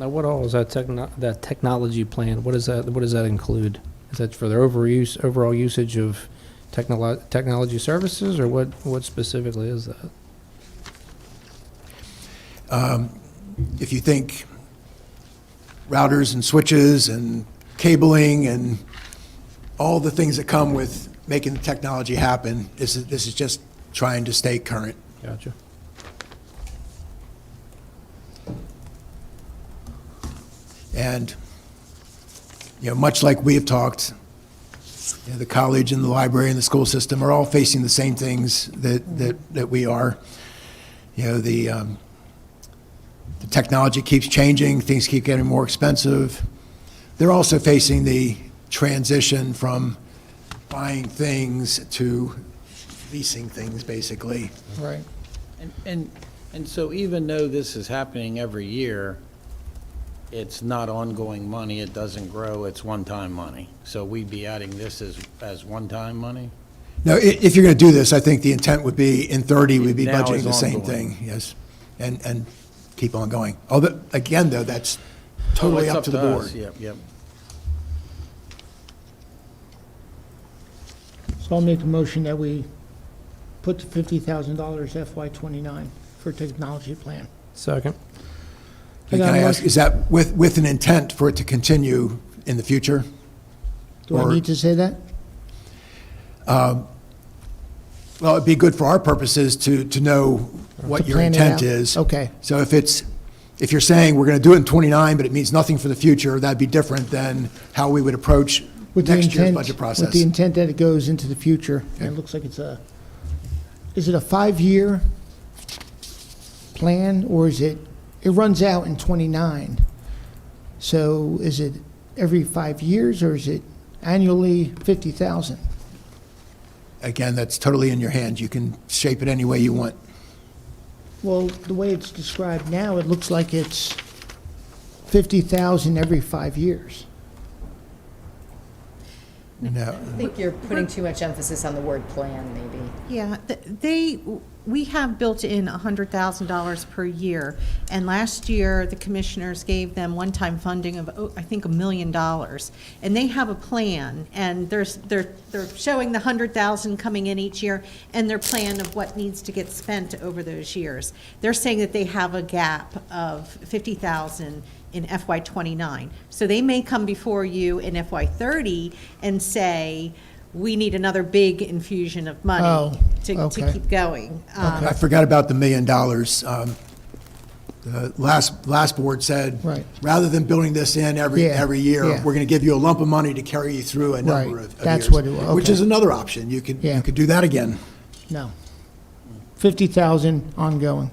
Now, what all is that that technology plan? What does that include? Is that for their overall usage of technology services, or what specifically is that? If you think routers and switches and cabling and all the things that come with making the technology happen, this is just trying to stay current. Gotcha. And, you know, much like we have talked, you know, the college and the library and the school system are all facing the same things that we are. You know, the technology keeps changing, things keep getting more expensive. They're also facing the transition from buying things to leasing things, basically. Right. And so even though this is happening every year, it's not ongoing money, it doesn't grow, it's one-time money. So we'd be adding this as one-time money? Now, if you're going to do this, I think the intent would be, in 30, we'd be Now budgeting is the same ongoing. thing, yes, and keep on going. Although, again, though, that's totally Oh, up it's to the us. board. Yep. So I'll make a motion that we put the $50,000 FY '29 for technology plan. Second. Can I ask, is that with an intent for it to continue in the future? Do I Or- need to say that? Well, it'd be good for our purposes to know what To your plan it intent out? is. Okay. So if you're saying we're going to do it in '29, but it means nothing for the future, that'd be different than how we would approach With the next year's intent- budget process. With the intent that it goes into the future, and it looks like is it a 5-year plan, or it runs out in '29? So is it every 5 years, or is it annually 50,000? Again, that's totally in your hands. You can shape it any way you want. Well, the way it's described now, it looks like it's 50,000 every 5 years. No. I think you're putting too much emphasis on the word plan, maybe. Yeah, we have built in $100,000 per year, and last year, the commissioners gave them one-time funding of, I think, $1 million. And they have a plan, and they're showing the 100,000 coming in each year, and their plan of what needs to get spent over those years. They're saying that they have a gap of 50,000 in FY '29. So they may come before you in FY '30 and say, we need another big infusion of money Oh, to okay. keep going. I forgot about the $1 million. The last board said, Right. rather than building this in every Yeah, year, yeah. we're going to give you a lump of money to carry you through a number Right, of that's years. what it was, Which okay. is another option. You could Yeah. do that again. No. 50,000 ongoing,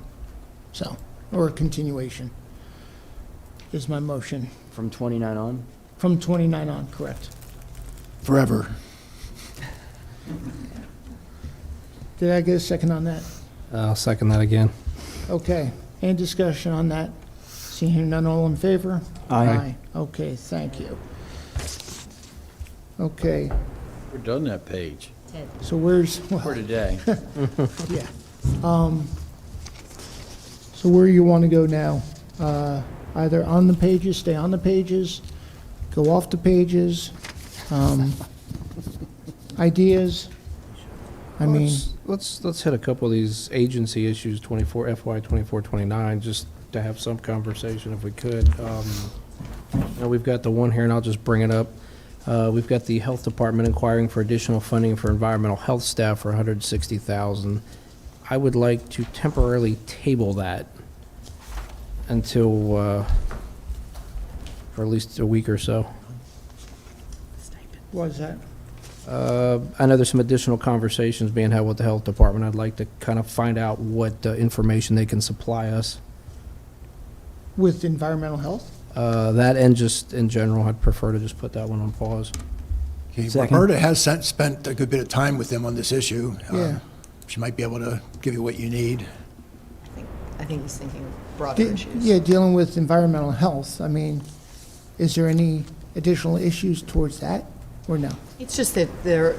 so, or continuation is my motion. From 29 on? From 29 on, correct. Forever. Did I get a second on that? I'll second that again. Okay, any discussion on that? Seeing here none, all in favor? Aye. Okay, thank you. Okay, We're done that page Ted, so where's, for today. yeah. So where you want to go now? Either on the pages, stay on the pages, go off the pages, ideas? I mean, Let's hit a couple of these agency issues, FY 24, 29, just to have some conversation if we could. Now, we've got the one here, and I'll just bring it up. We've got the Health Department inquiring for additional funding for environmental health staff for $160,000. I would like to temporarily table that until, for at least a week or so. what is that? I know there's some additional conversations being had with the Health Department. I'd like to kind of find out what information they can supply us. With environmental health? That and just in general, I'd prefer to just put that one on pause. Okay, Second. Roberta has spent a good bit of time with them on this issue. Yeah. She might be able to give you what you need. I think he's thinking broader issues. Yeah, dealing with environmental health, I mean, is there any additional issues towards that, or no? It's just that their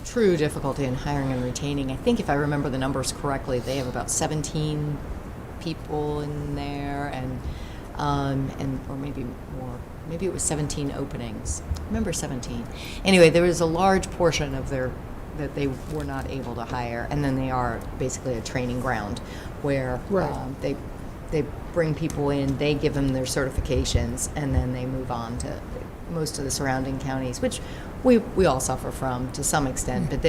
true difficulty in hiring and retaining. I think if I remember the numbers correctly, they have about 17 people in there, and or maybe more. Maybe it was 17 openings. I remember 17. Anyway, there was a large portion of that they were not able to hire, and then they are basically a training ground where Right. they bring people in, they give them their certifications, and then they move on to most of the surrounding counties, which we all suffer from to some extent, but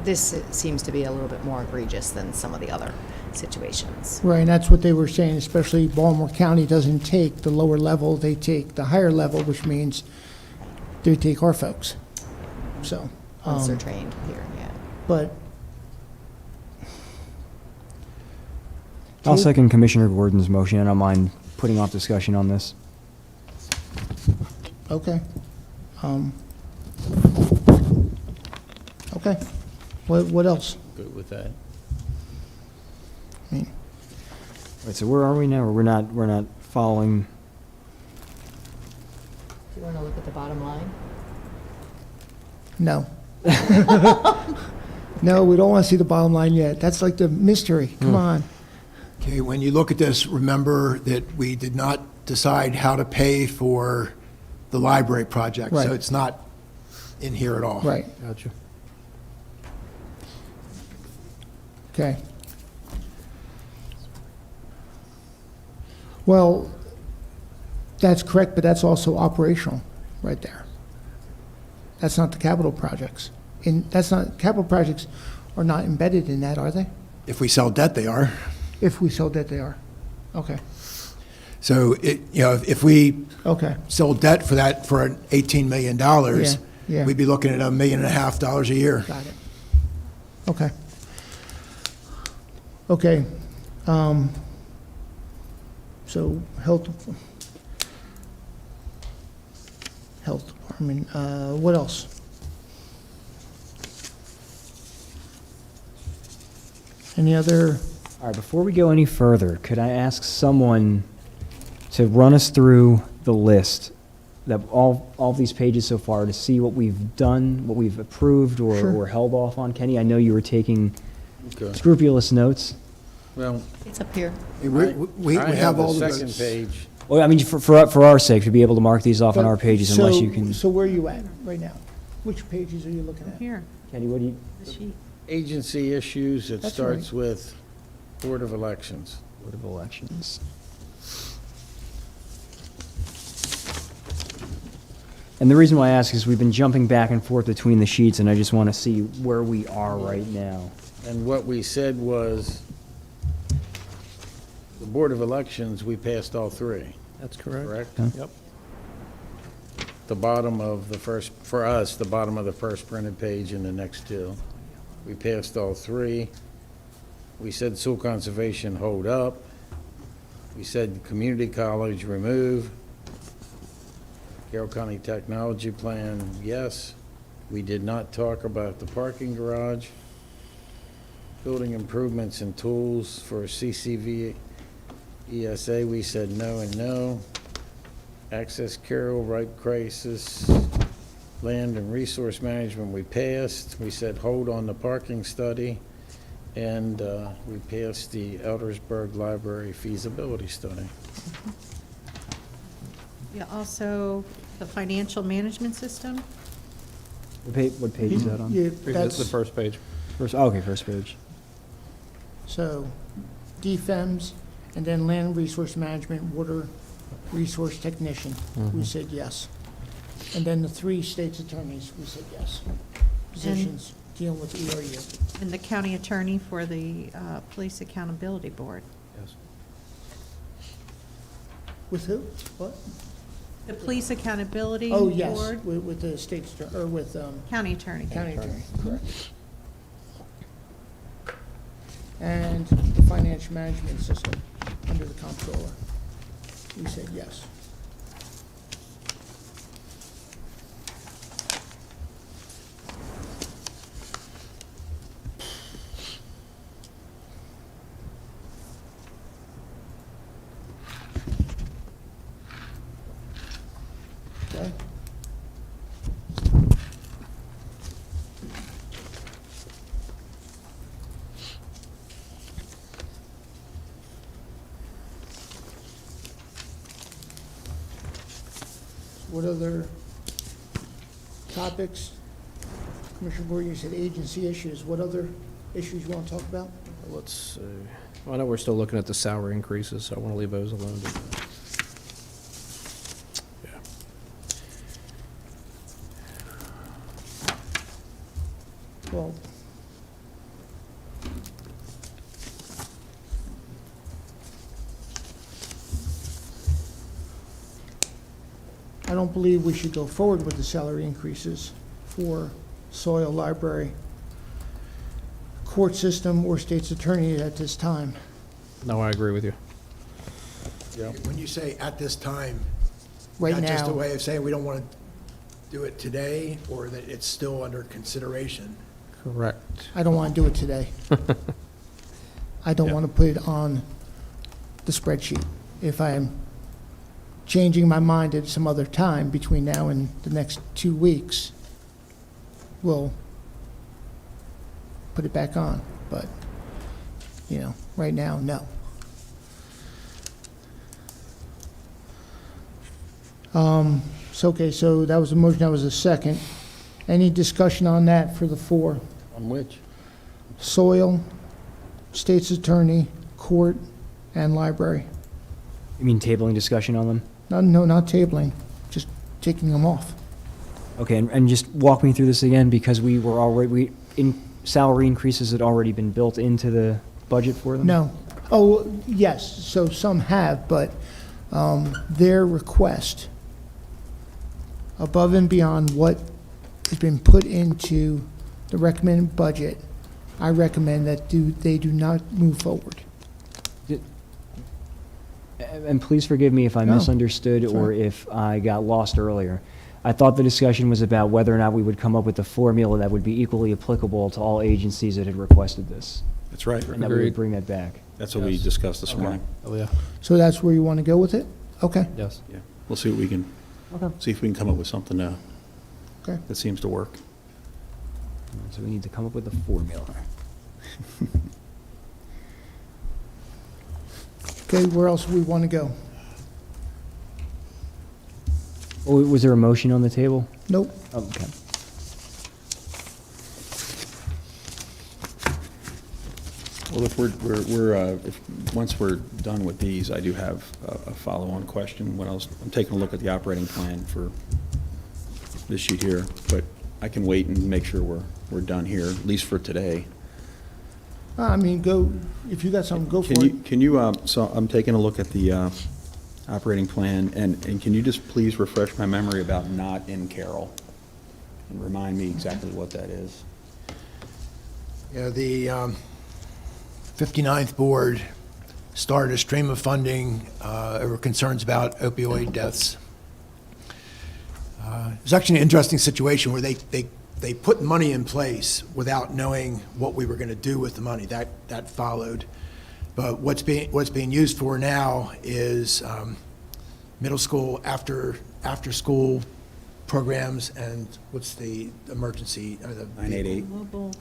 this seems to be a little bit more egregious than some of the other situations. Right, and that's what they were saying, especially Baltimore County doesn't take the lower level, they take the higher level, which means they take our folks, so. Once they're trained here, yeah. But. I'll second Commissioner Gordon's motion. I don't mind putting off discussion on this. Okay. Okay. What else? Good with that. I mean, Wait, so where are we now? Or we're not following? Do you want to look at the bottom line? no. No, we don't want to see the bottom line yet. That's like the mystery. Come on. Okay, when you look at this, remember that we did not decide how to pay for the library project. Right. So it's not in here at all. Right, Gotcha. okay. Well, that's correct, but that's also operational, right there. That's not the capital projects. Capital projects are not embedded in that, are they? If we sell debt, they are. If we sell debt, they are. Okay, So if we okay, sell debt for an $18 million, yeah. we'd be looking at $1.5 million a year. got it. Okay. Okay. So health department, what else? Any other, All right, before we go any further, could I ask someone to run us through the list that all these pages so far to see what we've done, what we've approved Sure. or held off on. Kenny, I know you were taking Okay. scrupulous notes. Well, It's up here. We I have all the the second votes. page. Well, I mean, for our sake, to be able to mark these off on our pages unless So- you can. So where are you at right now? Which pages are you looking at? Here, Kenny, what do you, the sheet. Agency issues, it That's starts with Board of Elections. Board of Elections. And the reason why I ask is we've been jumping back and forth between the sheets, and I just want to see where we are right now. And what we said was, the Board of Elections, we passed all three, That's correct. correct? Okay. Yep. The bottom of the first, for us, the bottom of the first printed page and the next two. We passed all three. We said Soil Conservation, hold up. We said Community College, remove. Carroll County Technology Plan, yes. We did not talk about the parking garage. Building improvements and tools for CCV ESA, we said no and no. Access Carroll, right crisis, land and resource management, we passed. We said hold on the parking study. And we passed the Eldersburg Library feasibility study. Yeah, also the financial management system. What page is that on? Yeah, That's the that's, first page. First, oh, okay, first page. so DFEMS, and then Land Resource Management, Water Resource Technician, we said yes. And then the 3 state's attorneys, we said yes. Positions dealing with ERU. And the county attorney for the Police Accountability Board. Yes. With who? What? The Police Accountability Oh, yes, Board, with the state's, or with county attorney. county attorney, correct. And the financial management system under the comptroller, we said yes. Okay. What other topics? Commissioner Gordon, you said agency issues. What other issues you want to talk about? Let's see. Well, I know we're still looking at the salary increases, so I want to leave those alone. Yeah. Well, I don't believe we should go forward with the salary increases for soil, library, court system, or state's attorney at this time. No, I agree with you. When you say at this time, Right not just a now, way of saying we don't want to do it today, or that it's still under consideration. Correct. I don't want to do it today. I don't Yeah. want to put it on the spreadsheet. If I'm changing my mind at some other time between now and the next 2 weeks, we'll put it back on. But, right now, no. So that was a motion, that was a second. Any discussion on that for the 4? On which? Soil, state's attorney, court, and library. You mean tabling discussion on them? No, not tabling, just taking them off. Okay, and just walk me through this again, because we were already, salary increases had already been built into the budget for them? No. Oh, yes, so some have, but their request, above and beyond what has been put into the recommended budget, I recommend that they do not move forward. And please forgive me if I No, misunderstood it's all or right. if I got lost earlier. I thought the discussion was about whether or not we would come up with a formula that would be equally applicable to all agencies that had requested this, That's right. and that we would Agreed. bring that back. That's what we discussed this morning. Oh, yeah. So that's where you want to go with it? Okay. Yes. Yeah, we'll see what we can Okay. See if we can come up with something Okay. that seems to work. So we need to come up with a formula. Okay, where else we want to go? Oh, was there a motion on the table? Nope. Oh, okay. Well, if once we're done with these, I do have a follow-on question. I'm taking a look at the operating plan for this sheet here, but I can wait and make sure we're done here, at least for today. I mean, go, if you got something, go for it. Can you, so I'm taking a look at the operating plan, and can you just please refresh my memory about not in Carroll? And remind me exactly what that is? You know, the 59th Board started a stream of funding over concerns about opioid deaths. It was actually an interesting situation where they put money in place without knowing what we were going to do with the money. That followed. But what's being used for now is middle school after-school programs, and what's the emergency? 988. Mobile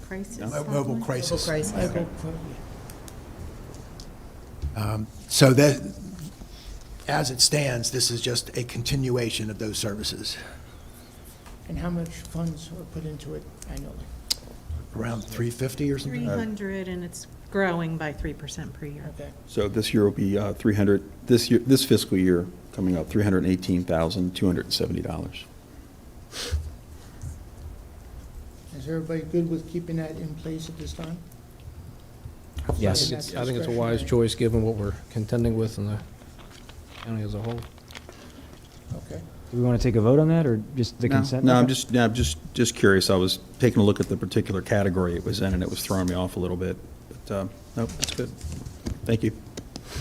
crisis. Mobile crisis. Crisis. So that, as it stands, this is just a continuation of those services. And how much funds are put into it annually? Around 350 or something? 300, and it's growing by 3% per year. Okay. So this year will be 300, this fiscal year coming up, $318,270. Is everybody good with keeping that in place at this time? Yes. That's I think it's a wise discretionary. choice, given what we're contending with in the county as a whole. Okay. Do we want to take a vote on that, or just the consent? No, I'm Okay. just curious. I was taking a look at the particular category it was in, and it was throwing me off a little bit. But, nope, that's good. Thank you.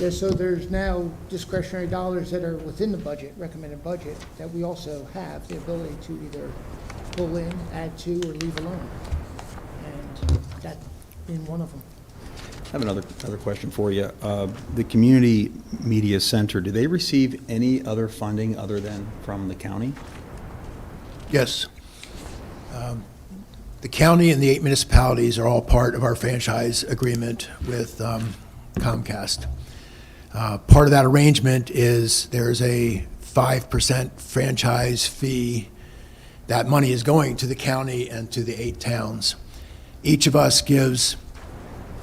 Yeah, so there's now discretionary dollars that are within the budget, recommended budget, that we also have the ability to either pull in, add to, or leave alone. And that being one of them. I have another question for you. The Community Media Center, do they receive any other funding other than from the county? Yes. The county and the 8 municipalities are all part of our franchise agreement with Comcast. Part of that arrangement is there's a 5% franchise fee. That money is going to the county and to the 8 towns. Each of us gives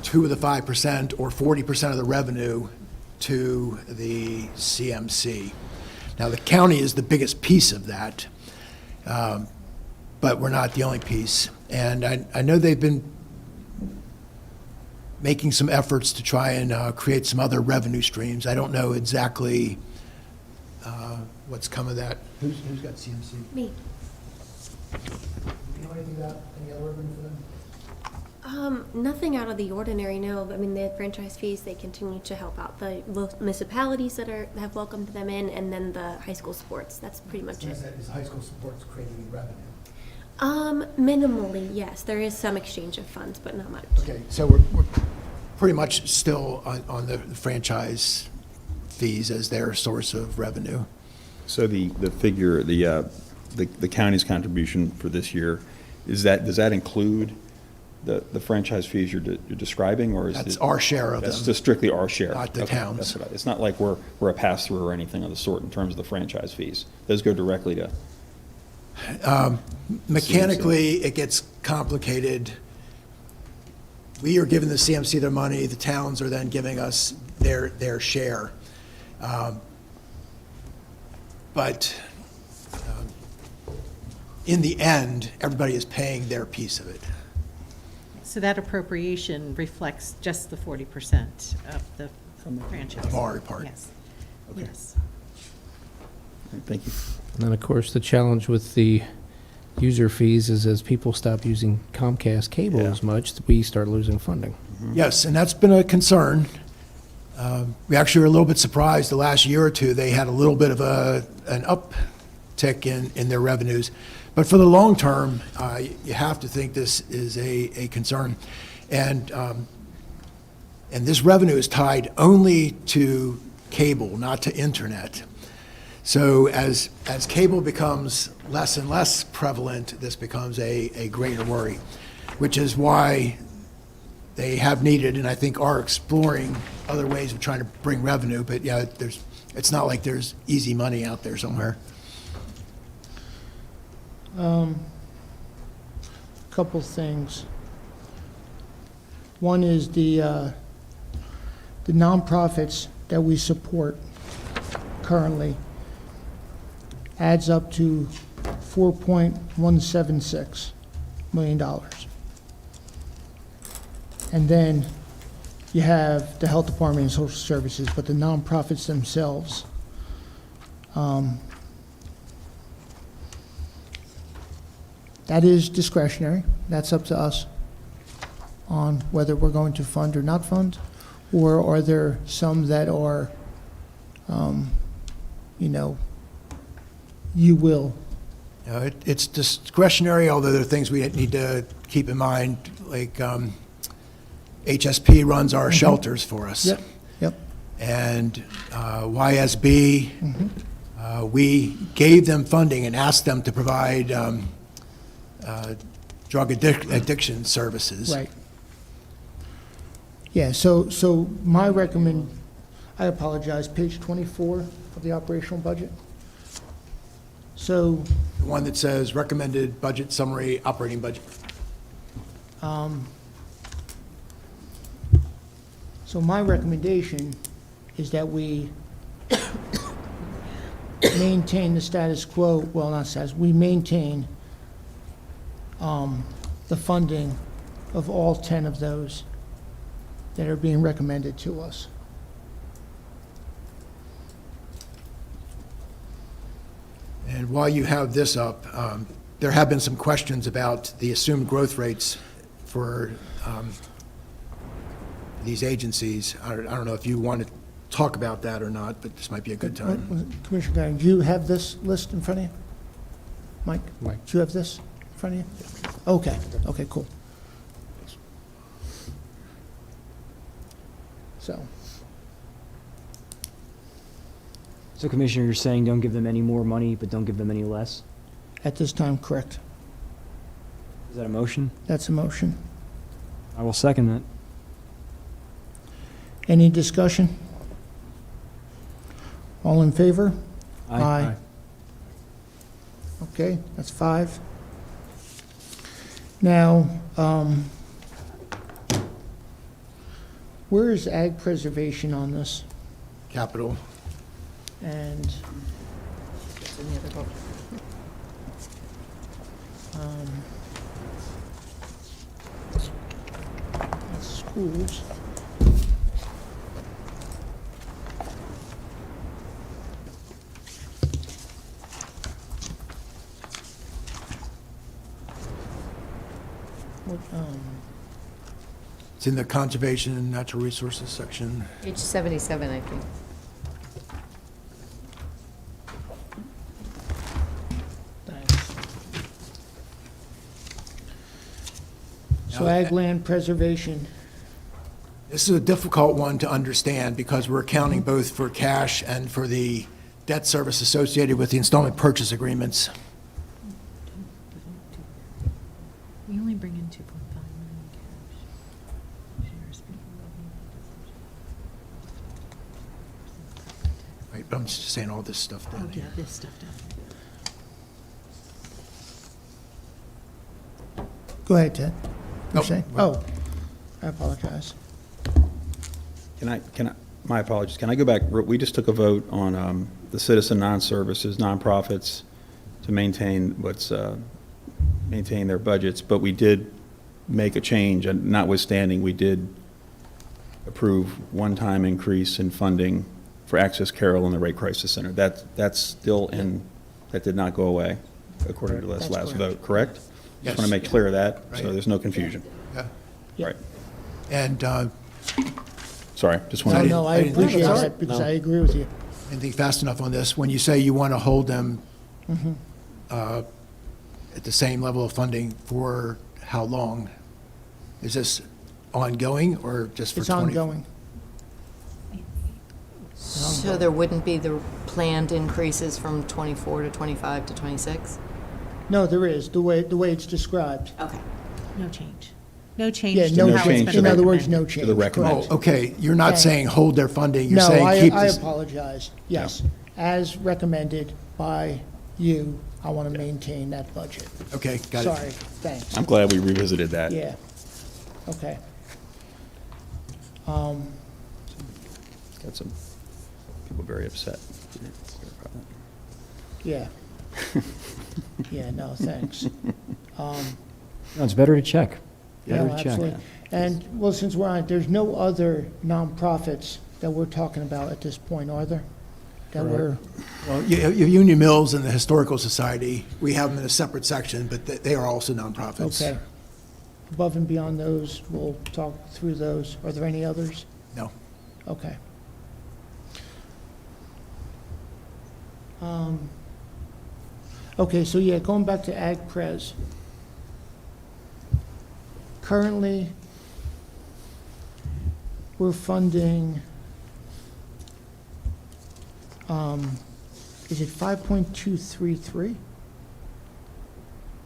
2 of the 5% or 40% of the revenue to the CMC. Now, the county is the biggest piece of that, but we're not the only piece. And I know they've been making some efforts to try and create some other revenue streams. I don't know exactly what's come of that. Who's got CMC? Me. Do you know anything about any other revenue for them? Nothing out of the ordinary, no. I mean, the franchise fees, they continue to help out the municipalities that have welcomed them in, and then the high school sports. That's pretty much it. Is high school sports creating revenue? Minimally, yes. There is some exchange of funds, but not much. Okay, so we're pretty much still on the franchise fees as their source of revenue. So the figure, the county's contribution for this year, does that include the franchise fees you're describing, or is it? That's our share of them. That's just strictly our share? Not the Okay, town's. that's what it's not like we're a pass-through or anything of the sort in terms of the franchise fees. Those go directly to, Mechanically, it gets complicated. We are giving the CMC their money, the towns are then giving us their share. But in the end, everybody is paying their piece of it. So that appropriation reflects just the 40% of the franchise. Of our part. Yes, yes. thank you. And then, of course, the challenge with the user fees is as people stop using Comcast cable Yeah. as much, we start losing funding. Yes, and that's been a concern. We actually were a little bit surprised the last year or two, they had a little bit of an uptick in their revenues. But for the long term, you have to think this is a concern. And this revenue is tied only to cable, not to internet. So as cable becomes less and less prevalent, this becomes a greater worry, which is why they have needed, and I think are exploring other ways of trying to bring revenue, but yeah, it's not like there's easy money out there somewhere. Couple things. One is the nonprofits that we support currently adds up to $4.176 million. And then you have the Health Department and Social Services, but the nonprofits themselves, that is discretionary. That's up to us on whether we're going to fund or not fund, or are there some that are, you will? It's discretionary, although there are things we need to keep in mind, like HSP runs our shelters for us. Yep, yep. And YSB, we gave them funding and asked them to provide drug addiction services. Right. Yeah, so my I apologize, page 24 of the operational budget. So, The one that says recommended budget summary, operating budget. so my recommendation is that we maintain the status quo, well, not status, we maintain the funding of all 10 of those that are being recommended to us. And while you have this up, there have been some questions about the assumed growth rates for these agencies. I don't know if you want to talk about that or not, but this might be a good time. Commissioner Guy, do you have this list in front of you? Mike? Mike. Do you have this in front of you? Okay, okay, cool. So Commissioner, you're saying don't give them any more money, but don't give them any less? At this time, correct. Is that a motion? That's a motion. I will second that. Any discussion? All in favor? Aye. Okay, that's 5. Now, where is ag preservation on this? Capital. And It's in the other book. that's schools. What, It's in the Conservation and Natural Resources section. Page 77, I think. thanks. So ag land preservation, This is a difficult one to understand because we're accounting both for cash and for the debt service associated with the installment purchase agreements. We only bring in 2.5 million cash. Right, but I'm just saying all this stuff down here. This stuff down there. go ahead, Ted. You're Nope. saying? Oh, I apologize. My apologies, can I go back? We just took a vote on the citizen non-services, nonprofits to maintain maintain their budgets, but we did make a change, and notwithstanding, we did approve one-time increase in funding for Access Carroll and the Rape Crisis Center. That's still in, that did not go away, according to this That's last correct. vote, correct? Yes. Just want to make clear of that, so Right. there's no confusion. Yeah. Yeah. Right, And sorry, just No, wanted to... no, I I didn't- appreciate That's all that because I agree with you. anything fast enough on this, when you say you want to hold them at the same level of funding for how long? Is this ongoing or just for It's 20? ongoing. So there wouldn't be the planned increases from 24 to 25 to 26? No, there is, the way it's described. Okay. No change. No change Yeah, to no how it's change been to In other words, recommended. no change. the correct. recommended. Oh, okay, you're not Okay. saying hold their funding, you're No, saying keep I this. apologize. Yes, as recommended by you, I want to maintain that budget. Okay, got it. Sorry, thanks. I'm glad we revisited that. Yeah, okay. Got some people very upset. Yeah. Yeah, no, thanks. No, it's better to check. No, Better to check. absolutely. And, well, since we're on it, there's no other nonprofits that we're talking about at this point, are there? That we're, Well, Union Mills and the Historical Society, we have them in a separate section, but they are also nonprofits. okay. Above and beyond those, we'll talk through those. Are there any others? No. Okay. Okay, so yeah, going back to Ag Pres. Currently, we're funding, is it 5.233?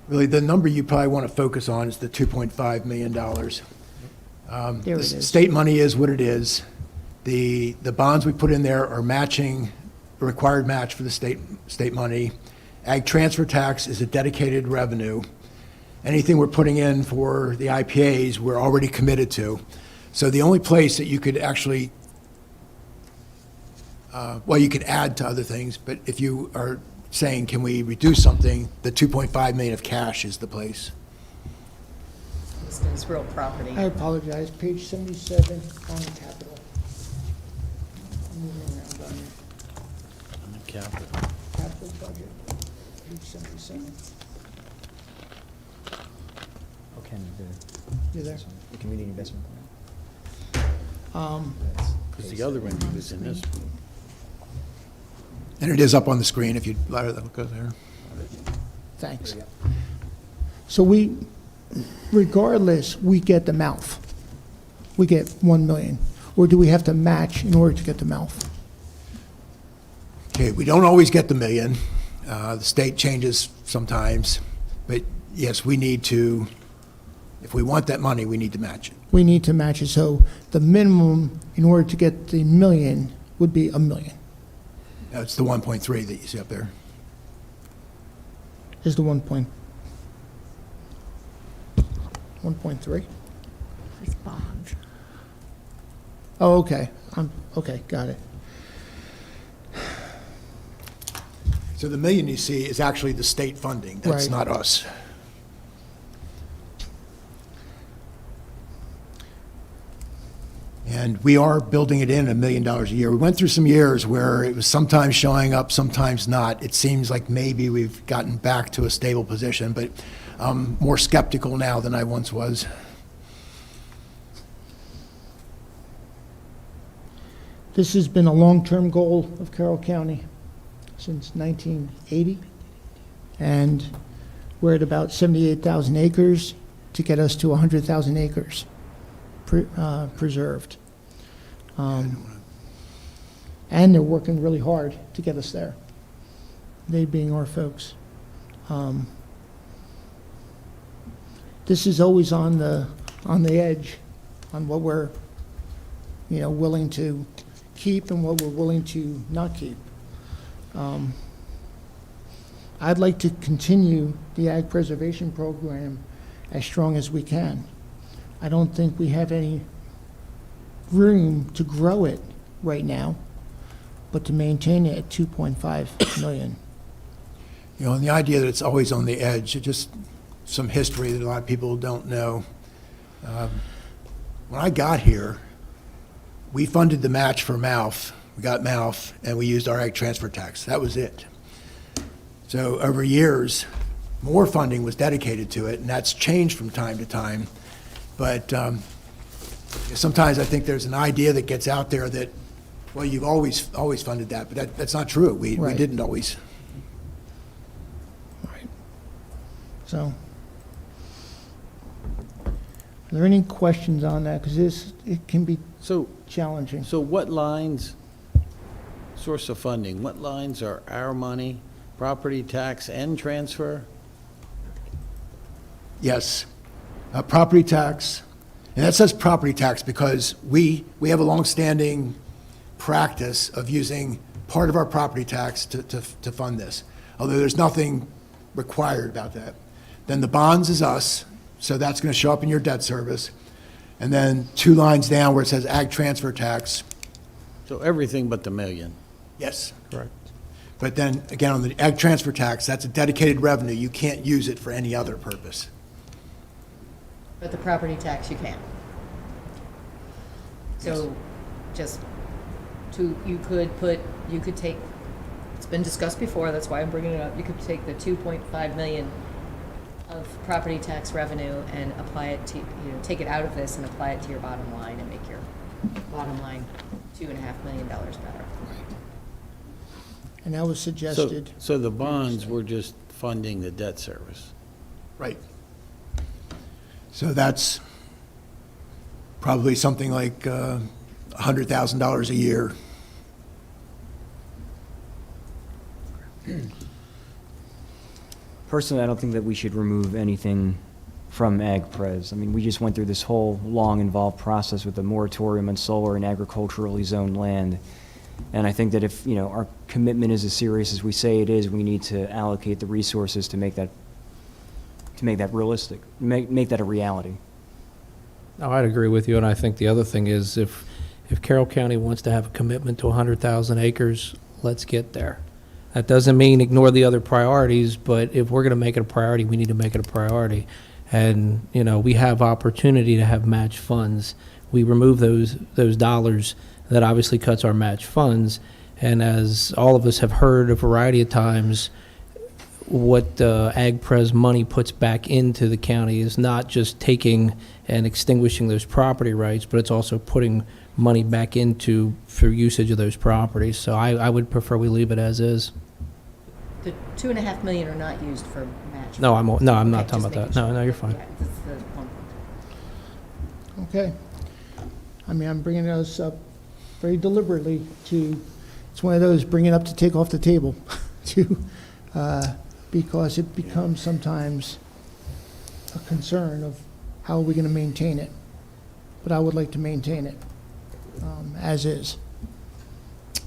Really, the number you probably want to focus on is the $2.5 million. There The it is. state money is what it is. The bonds we put in there are matching, the required match for the state money. Ag transfer tax is a dedicated revenue. Anything we're putting in for the IPAs, we're already committed to. So the only place that you could actually, well, you could add to other things, but if you are saying, can we reduce something, the 2.5 million of cash is the place. This is real property. I apologize, page 77 on capital. I'm moving around on your Capital. capital budget, page 77. Okay, You there? the community investment plan. Because the other one was in this. And it is up on the screen if you'd let it go there. Thanks. So we, regardless, we get the mouth. We get 1 million. Or do we have to match in order to get the mouth? Okay, we don't always get the million. The state changes sometimes. But yes, we need to, if we want that money, we need to match it. We need to match it. So the minimum in order to get the million would be 1 million. It's the 1.3 that you see up there. Is the 1.3? It's bonds. Oh, okay. Okay, got it. So the million you see is actually the state funding. That's Right. not us. And we are building it in $1 million a year. We went through some years where it was sometimes showing up, sometimes not. It seems like maybe we've gotten back to a stable position, but I'm more skeptical now than I once was. This has been a long-term goal of Carroll County since 1980, and we're at about 78,000 acres to get us to 100,000 acres preserved. And they're working really hard to get us there, they being our folks. This is always on the edge on what we're, willing to keep and what we're willing to not keep. I'd like to continue the ag preservation program as strong as we can. I don't think we have any room to grow it right now, but to maintain it at 2.5 million. And the idea that it's always on the edge, it's just some history that a lot of people don't know. When I got here, we funded the match for MALF. We got MALF, and we used our ag transfer tax. That was it. So over years, more funding was dedicated to it, and that's changed from time to time. But sometimes I think there's an idea that gets out there that, well, you've always funded that, but that's not true. We Right. didn't always. Right. So, are there any questions on that? Because it can be So, challenging. so what lines, Source of funding, what lines are our money, property tax and transfer? Yes. Property tax, and that says property tax because we have a longstanding practice of using part of our property tax to fund this, although there's nothing required about that. Then the bonds is us, so that's going to show up in your debt service. And then 2 lines down where it says ag transfer tax, So everything but the million. yes. Correct. But then, again, on the ag transfer tax, that's a dedicated revenue. You can't use it for any other purpose. But the property tax you can. So just you could take, it's been discussed before, that's why I'm bringing it up. You could take the 2.5 million of property tax revenue and apply it to, take it out of this and apply it to your bottom line and make your bottom line $2.5 million better. And that was suggested. So the bonds were just funding the debt service. Right. So that's probably something like $100,000 a year. Personally, I don't think that we should remove anything from AgPres. I mean, we just went through this whole long, involved process with the moratorium on solar and agriculturally zoned land. And I think that if, our commitment is as serious as we say it is, we need to allocate the resources to make that realistic, make that a reality. Oh, I'd agree with you, and I think the other thing is if Carroll County wants to have a commitment to 100,000 acres, let's get there. That doesn't mean ignore the other priorities, but if we're going to make it a priority, we need to make it a priority. And, we have opportunity to have match funds. We remove those dollars, that obviously cuts our match funds. And as all of us have heard a variety of times, what AgPres money puts back into the county is not just taking and extinguishing those property rights, but it's also putting money back into for usage of those properties. So I would prefer we leave it as is. The 2.5 million are not used for match. No, I'm not Okay, talking just about that. making sure. No, you're fine. Yeah, that's the one. Okay. I mean, I'm bringing this up very deliberately it's one of those, bring it up to take off the table, because it becomes sometimes a concern of how are we going to maintain it. But I would like to maintain it as is.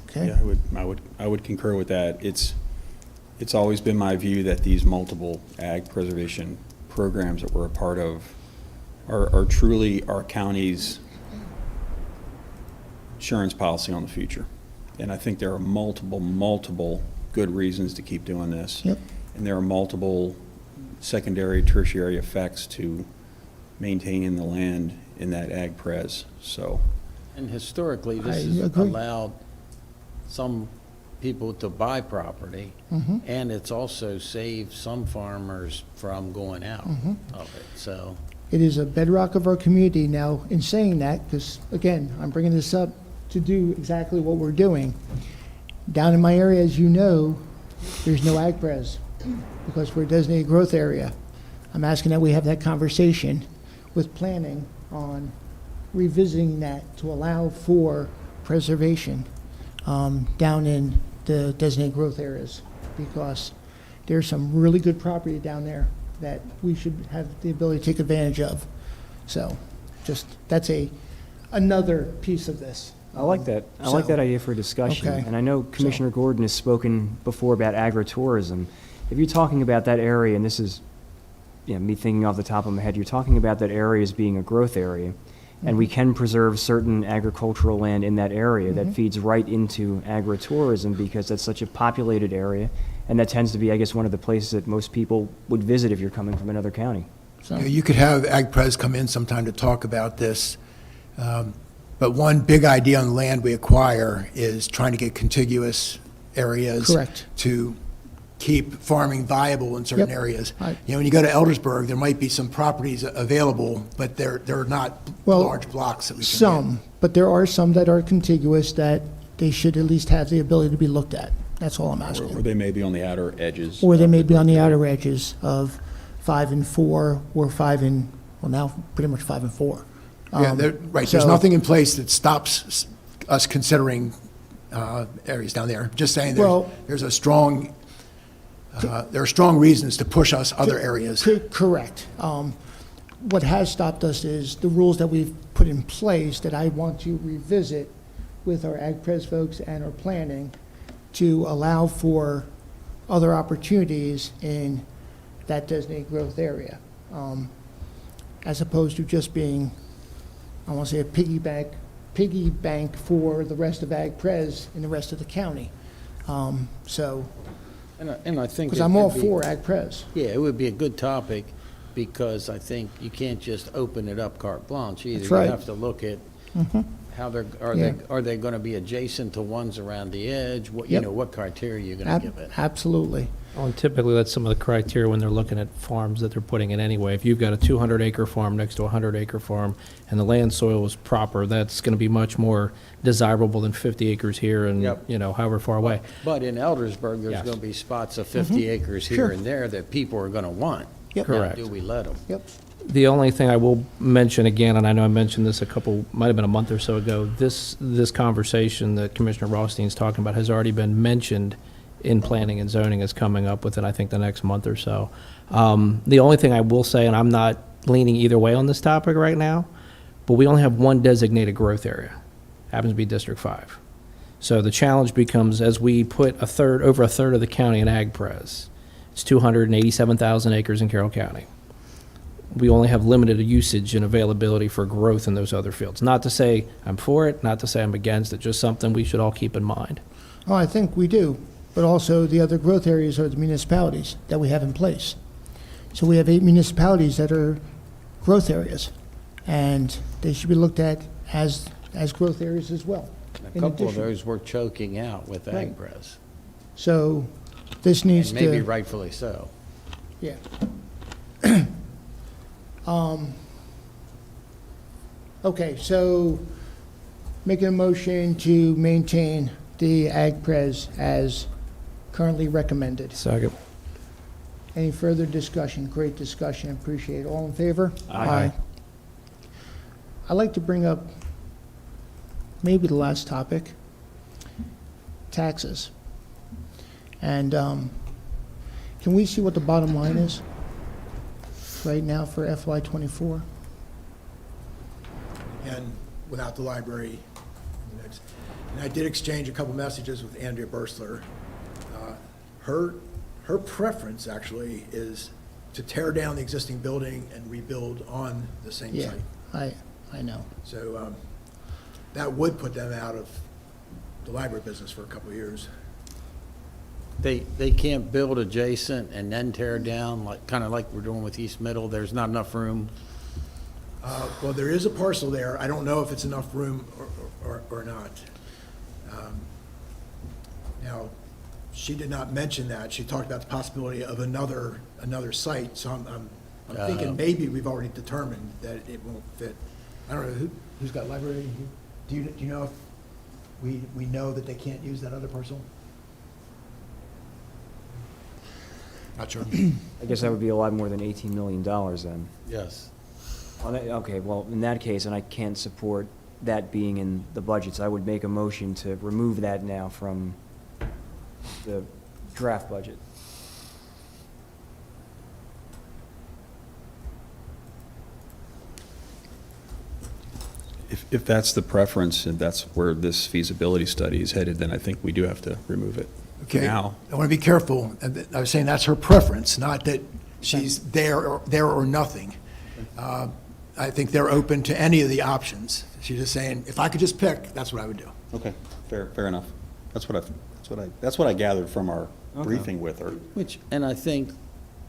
Okay? Yeah, I would concur with that. It's always been my view that these multiple ag preservation programs that we're a part of are truly our county's insurance policy on the future. And I think there are multiple good reasons to keep doing this. Yep. And there are multiple secondary, tertiary effects to maintaining the land in that ag pres, so. And historically, this I has agree. allowed some people to buy property, Mhm. and it's also saved some farmers from going out Mhm. of it, so. It is a bedrock of our community now. In saying that, because again, I'm bringing this up to do exactly what we're doing. Down in my area, as you know, there's no ag pres because we're a designated growth area. I'm asking that we have that conversation with planning on revisiting that to allow for preservation down in the designated growth areas, because there's some really good property down there that we should have the ability to take advantage of. So, that's another piece of this. I like that. I like that idea for discussion. Okay. And I know Commissioner Gordon has spoken before about agritourism. If you're talking about that area, and this is, me thinking off the top of my head, you're talking about that area as being a growth area, and we can preserve certain agricultural land in that area that feeds right into agritourism because that's such a populated area, and that tends to be, I guess, one of the places that most people would visit if you're coming from another county. So, You could have AgPres come in sometime to talk about this. But one big idea on the land we acquire is trying to get contiguous areas. Correct. To keep farming viable in certain Yep. areas. Right. When you go to Eldersburg, there might be some properties available, but they're not Well, large blocks that we can get. some, but there are some that are contiguous that they should at least have the ability to be looked at. That's all I'm Or asking. they may be on the outer edges. Or they of may the be on the growth area. outer edges of 5 and 4, or 5 and, well, now pretty much 5 and 4. Yeah, right, there's so- nothing in place that stops us considering areas down there. Just saying, Well- there's a strong, there are strong reasons to push us other areas. Correct. What has stopped us is the rules that we've put in place that I want to revisit with our ag-pres folks and our planning to allow for other opportunities in that designated growth area, as opposed to just being, I want to say, a piggy bank for the rest of ag-pres in the rest of the county. So, And I think. because it I'm all would be- for ag-pres. Yeah, it would be a good topic, because I think you can't just open it up carte blanche either. That's right. You have to look at how Yeah. are they gonna be adjacent to ones around the edge? What, you Yep. know, what criteria you're gonna give it? Absolutely. Well, and typically, that's some of the criteria when they're looking at farms that they're putting in anyway. If you've got a 200-acre farm next to a 100-acre farm, and the land soil is proper, that's going to be much more desirable than 50 acres here and, Yep. you know, however far away. But in Eldersburg, there's Yes. gonna be spots of 50 acres here Sure. and there that people are gonna want. Yep. Now, Correct. do we let them? Yep. The only thing I will mention again, and I know I mentioned this might have been a month or so ago, this conversation that Commissioner Rothstein's talking about has already been mentioned in planning and zoning is coming up within, I think, the next month or so. The only thing I will say, and I'm not leaning either way on this topic right now, but we only have one designated growth area. Happens to be District 5. So the challenge becomes, as we put over a third of the county in ag-pres, it's 287,000 acres in Carroll County. We only have limited usage and availability for growth in those other fields. Not to say I'm for it, not to say I'm against it, just something we should all keep in mind. Oh, I think we do, but also the other growth areas are the municipalities that we have in place. So we have 8 municipalities that are growth areas, and they should be looked at as growth areas as well. A in couple of addition. those we're choking out with Right. ag-pres, So this needs and to. maybe rightfully so. Yeah. Okay, so making a motion to maintain the ag-pres as currently recommended. Second. Any further discussion? Great discussion, appreciate it. All in favor? Aye. I'd like to bring up maybe the last topic, taxes. And can we see what the bottom line is right now for FY '24? And without the library. And I did exchange a couple messages with Andrea Bursler. Her preference actually is to tear down the existing building and rebuild on the same Yeah, site. I know. So that would put them out of the library business for a couple of years. They can't build adjacent and then tear down, like, kind of like we're doing with East Middle. There's not enough room. Well, there is a parcel there. I don't know if it's enough room or not. Now, she did not mention that. She talked about the possibility of another site, so I'm thinking maybe we've already determined that it won't fit. I don't know, who's got library? Do you know if we know that they can't use that other parcel? Not sure. I guess that would be a lot more than $18 million then. Yes. Okay, well, in that case, and I can't support that being in the budgets, I would make a motion to remove that now from the draft budget. If that's the preference and that's where this feasibility study is headed, then I think we do have to remove it. Okay. Now, I want to be careful. I was saying that's her preference, not that she's there or nothing. I think they're open to any of the options. She's just saying, if I could just pick, that's what I would do. okay, fair enough. That's what I gathered from our briefing with her. And I think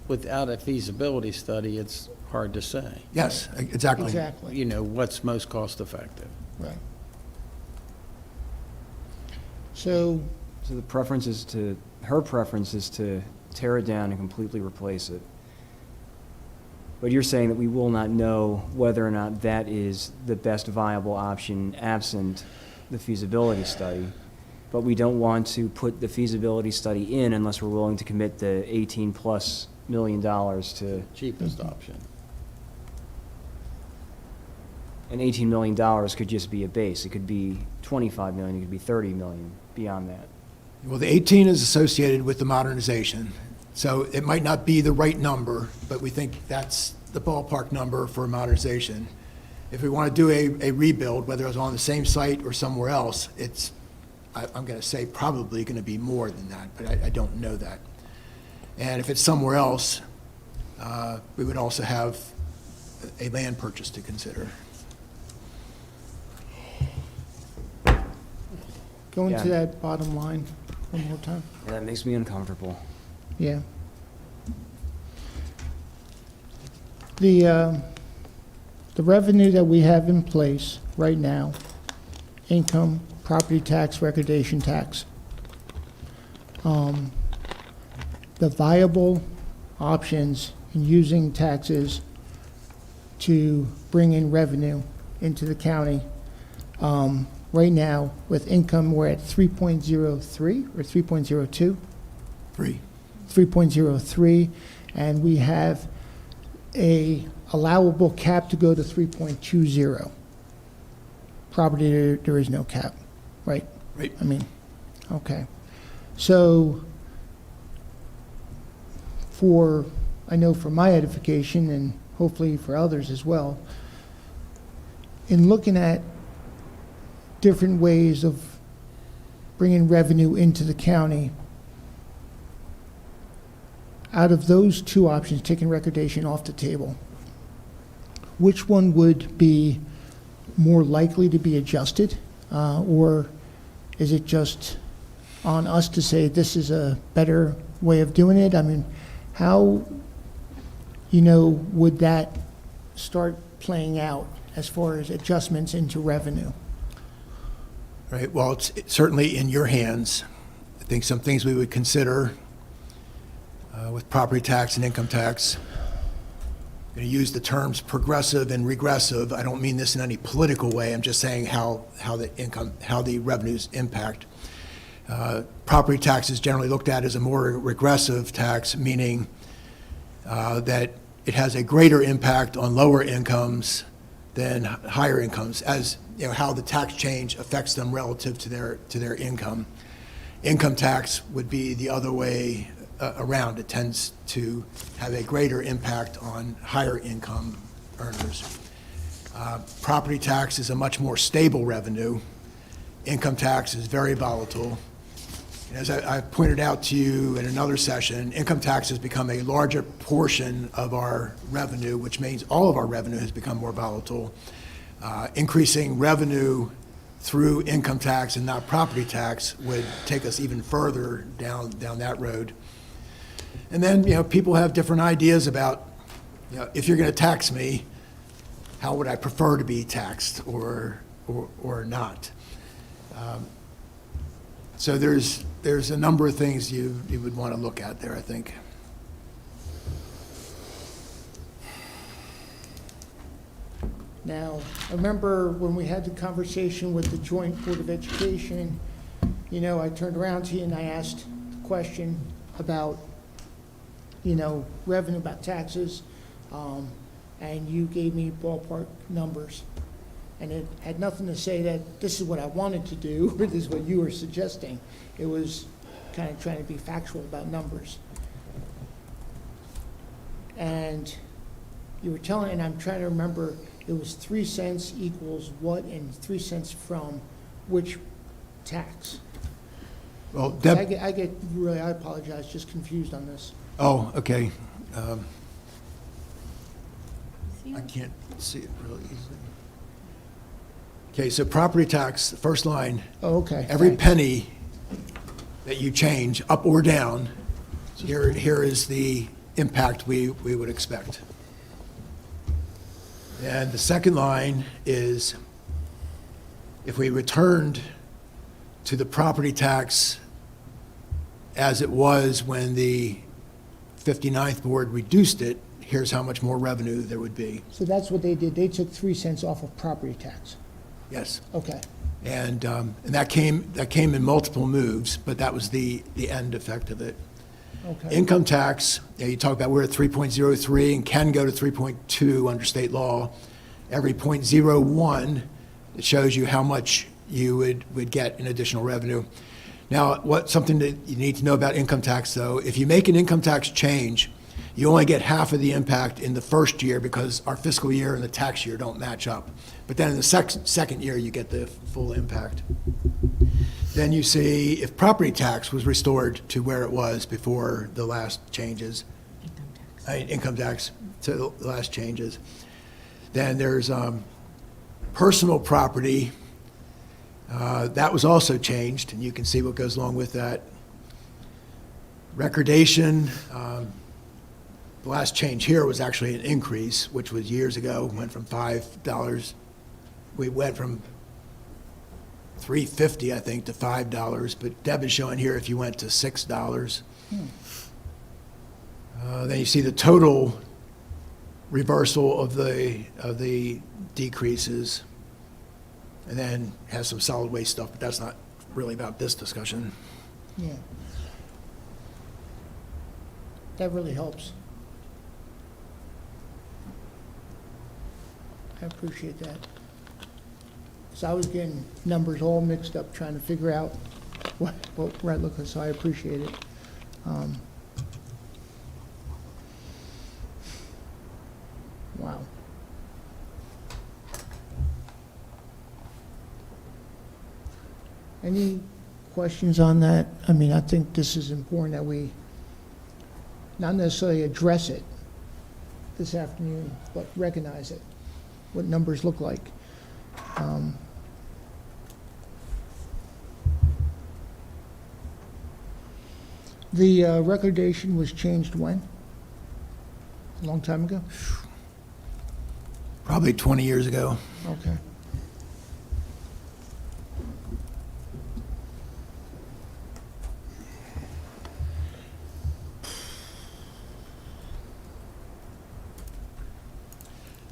without a feasibility study, it's hard to say. Yes, exactly. Exactly, You know, what's most cost-effective. right. So, So the preference is her preference is to tear it down and completely replace it. But you're saying that we will not know whether or not that is the best viable option absent the feasibility study. But we don't want to put the feasibility study in unless we're willing to commit the $18+ million to, Cheapest option. And $18 million could just be a base. It could be 25 million, it could be 30 million beyond that. Well, the 18 is associated with the modernization, so it might not be the right number, but we think that's the ballpark number for modernization. If we want to do a rebuild, whether it's on the same site or somewhere else, it's, I'm going to say probably going to be more than that, but I don't know that. And if it's somewhere else, we would also have a land purchase to consider. Go into Yeah. that bottom line one more time. Yeah, that makes me uncomfortable. Yeah. The revenue that we have in place right now, income, property tax, recordation tax, the viable options in using taxes to bring in revenue into the county, right now, with income, we're at 3.03 or 3.02? 3.03, and we have a allowable cap to go to 3.20. Property, there is no cap, right? Right. I mean, okay. So I know for my edification and hopefully for others as well, in looking at different ways of bringing revenue into the county, out of those two options, taking recordation off the table, which one would be more likely to be adjusted? Or is it just on us to say this is a better way of doing it? I mean, how, would that start playing out as far as adjustments into revenue? Right, well, it's certainly in your hands. I think some things we would consider with property tax and income tax. I'm going to use the terms progressive and regressive. I don't mean this in any political way. I'm just saying how the revenues impact. Property tax is generally looked at as a more regressive tax, meaning that it has a greater impact on lower incomes than higher incomes, as how the tax change affects them relative to their income. Income tax would be the other way around. It tends to have a greater impact on higher income earners. Property tax is a much more stable revenue. Income tax is very volatile. As I pointed out to you in another session, income tax has become a larger portion of our revenue, which means all of our revenue has become more volatile. Increasing revenue through income tax and not property tax would take us even further down that road. And then, people have different ideas about, if you're going to tax me, how would I prefer to be taxed or not? So there's a number of things you would want to look at there, I think. Now, I remember when we had the conversation with the Joint Board of Education, I turned around to you and I asked the question about, revenue, about taxes, and you gave me ballpark numbers. And it had nothing to say that this is what I wanted to do, or this is what you were suggesting. It was kind of trying to be factual about numbers. And you were telling, and I'm trying to remember, it was 3 cents equals what, and 3 cents from which tax? Well, I get really, I apologize, just confused on this. Oh, okay. I can't see it really easily. Okay, so property tax, the first line, Oh, okay. every thanks. penny that you change, up or down, here is the impact we would expect. And the second line is, if we returned to the property tax as it was when the 59th board reduced it, here's how much more revenue there would be. So that's what they did. They took 3 cents off of property tax. Yes. Okay. And that came in multiple moves, but that was the end effect of it. Okay. Income tax, you talk about we're at 3.03 and can go to 3.2 under state law. every .01, it shows you how much you would get in additional revenue. Now, something that you need to know about income tax, though, if you make an income tax change, you only get half of the impact in the first year because our fiscal year and the tax year don't match up. But then in the second year, you get the full impact. Then you see if property tax was restored to where it was before the last changes, income tax to the last changes. Then there's personal property. That was also changed, and you can see what goes along with that. Recordation, the last change here was actually an increase, which was years ago, went from $5. We went from $3.50, I think, to $5, but Deb is showing here if you went to $6. Then you see the total reversal of the decreases, and then has some solid waste stuff, but that's not really about this discussion. Yeah. That really helps. I appreciate that. So I was getting numbers all mixed up, trying to figure out what right look like, so I appreciate it. Wow. Any questions on that? I mean, I think this is important that we not necessarily address it this afternoon, but recognize it, what numbers look like. The recordation was changed when? A long time ago? Probably 20 years ago. Okay.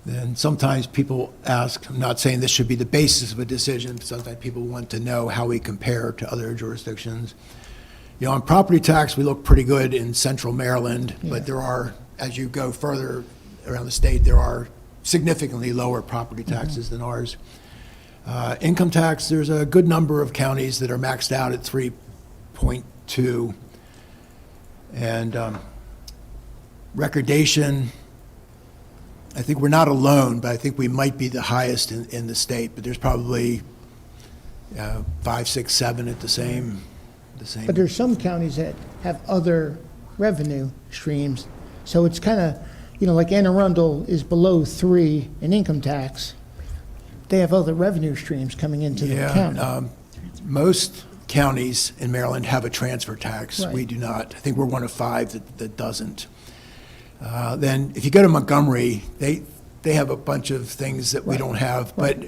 Then sometimes people ask, I'm not saying this should be the basis of a decision, but sometimes people want to know how we compare to other jurisdictions. You know, on property tax, we look pretty good in central Maryland, Yeah. but there are, as you go further around the state, there are significantly lower property taxes than ours. Income tax, there's a good number of counties that are maxed out at 3.2. And recordation, I think we're not alone, but I think we might be the highest in the state, but there's probably 5, 6, 7 at the same. But there's some counties that have other revenue streams, so it's kind of, you know, like Anne Arundel is below 3 in income tax. They have other revenue streams coming into the county. Most counties in Maryland have a transfer tax. Right. We do not. I think we're one of 5 that doesn't. Then if you go to Montgomery, they have a bunch of things that we Right. don't have, but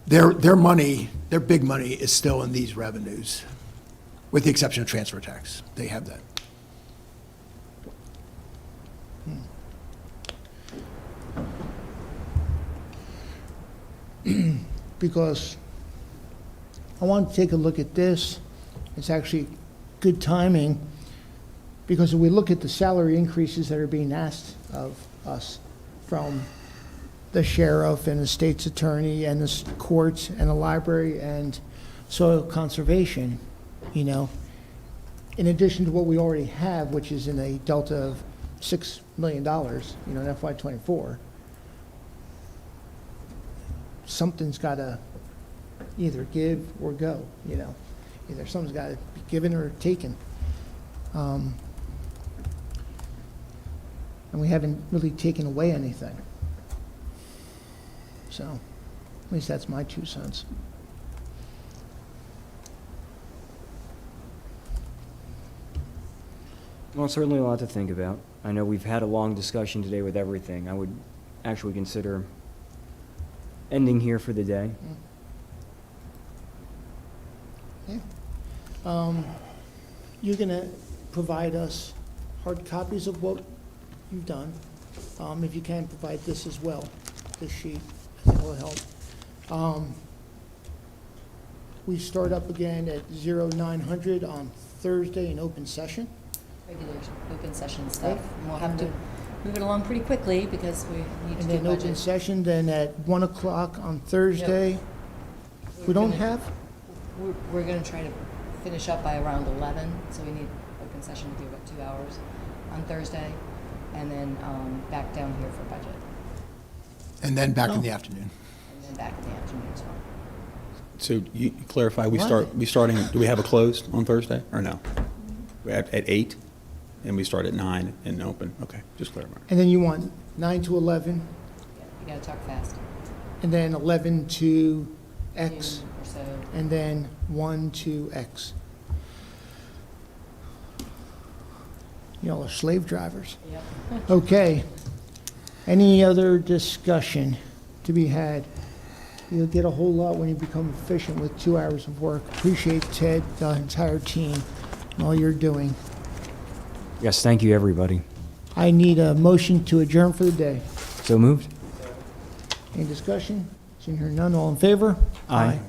their money, their big money is still in these revenues, with the exception of transfer tax. They have that. Because I want to take a look at this. It's actually good timing, because if we look at the salary increases that are being asked of us from the sheriff and the state's attorney and the courts and the library and soil conservation, you know, in addition to what we already have, which is in a delta of $6 million, you know, in FY '24, something's got to either give or go, you know. Either something's got to be given or taken. And we haven't really taken away anything. So, at least that's my 2 cents. Well, it's certainly a lot to think about. I know we've had a long discussion today with everything. I would actually consider ending here for the day. You're going to provide us hard copies of what you've done. If you can, provide this as well, this sheet, I think will help. We start up again at 0900 on Thursday in open session. Regular open session stuff. And we'll have to move it along pretty quickly because we need to And do then open budget. session, then at 1 o'clock on Thursday. We don't have? We're gonna try to finish up by around 11, so we need open session to do about 2 hours on Thursday, and then back down here for budget, And then back in the afternoon. and then back in the afternoon as well. So you clarify, What? do we have a closed on Thursday, or no? We're at 8, and we start at 9 and open, okay, just clarify. And then you want 9 to 11, Yeah, you gotta talk fast. and then 11 to X, Noon or so. and then 1 to X. Y'all are slave drivers. Yep. Okay. Any other discussion to be had? You'll get a whole lot when you become efficient with 2 hours of work. Appreciate Ted, the entire team, and all you're doing. Yes, thank you, everybody. I need a motion to adjourn for the day. So moved? Any discussion? Seeing here none, all in favor? Aye.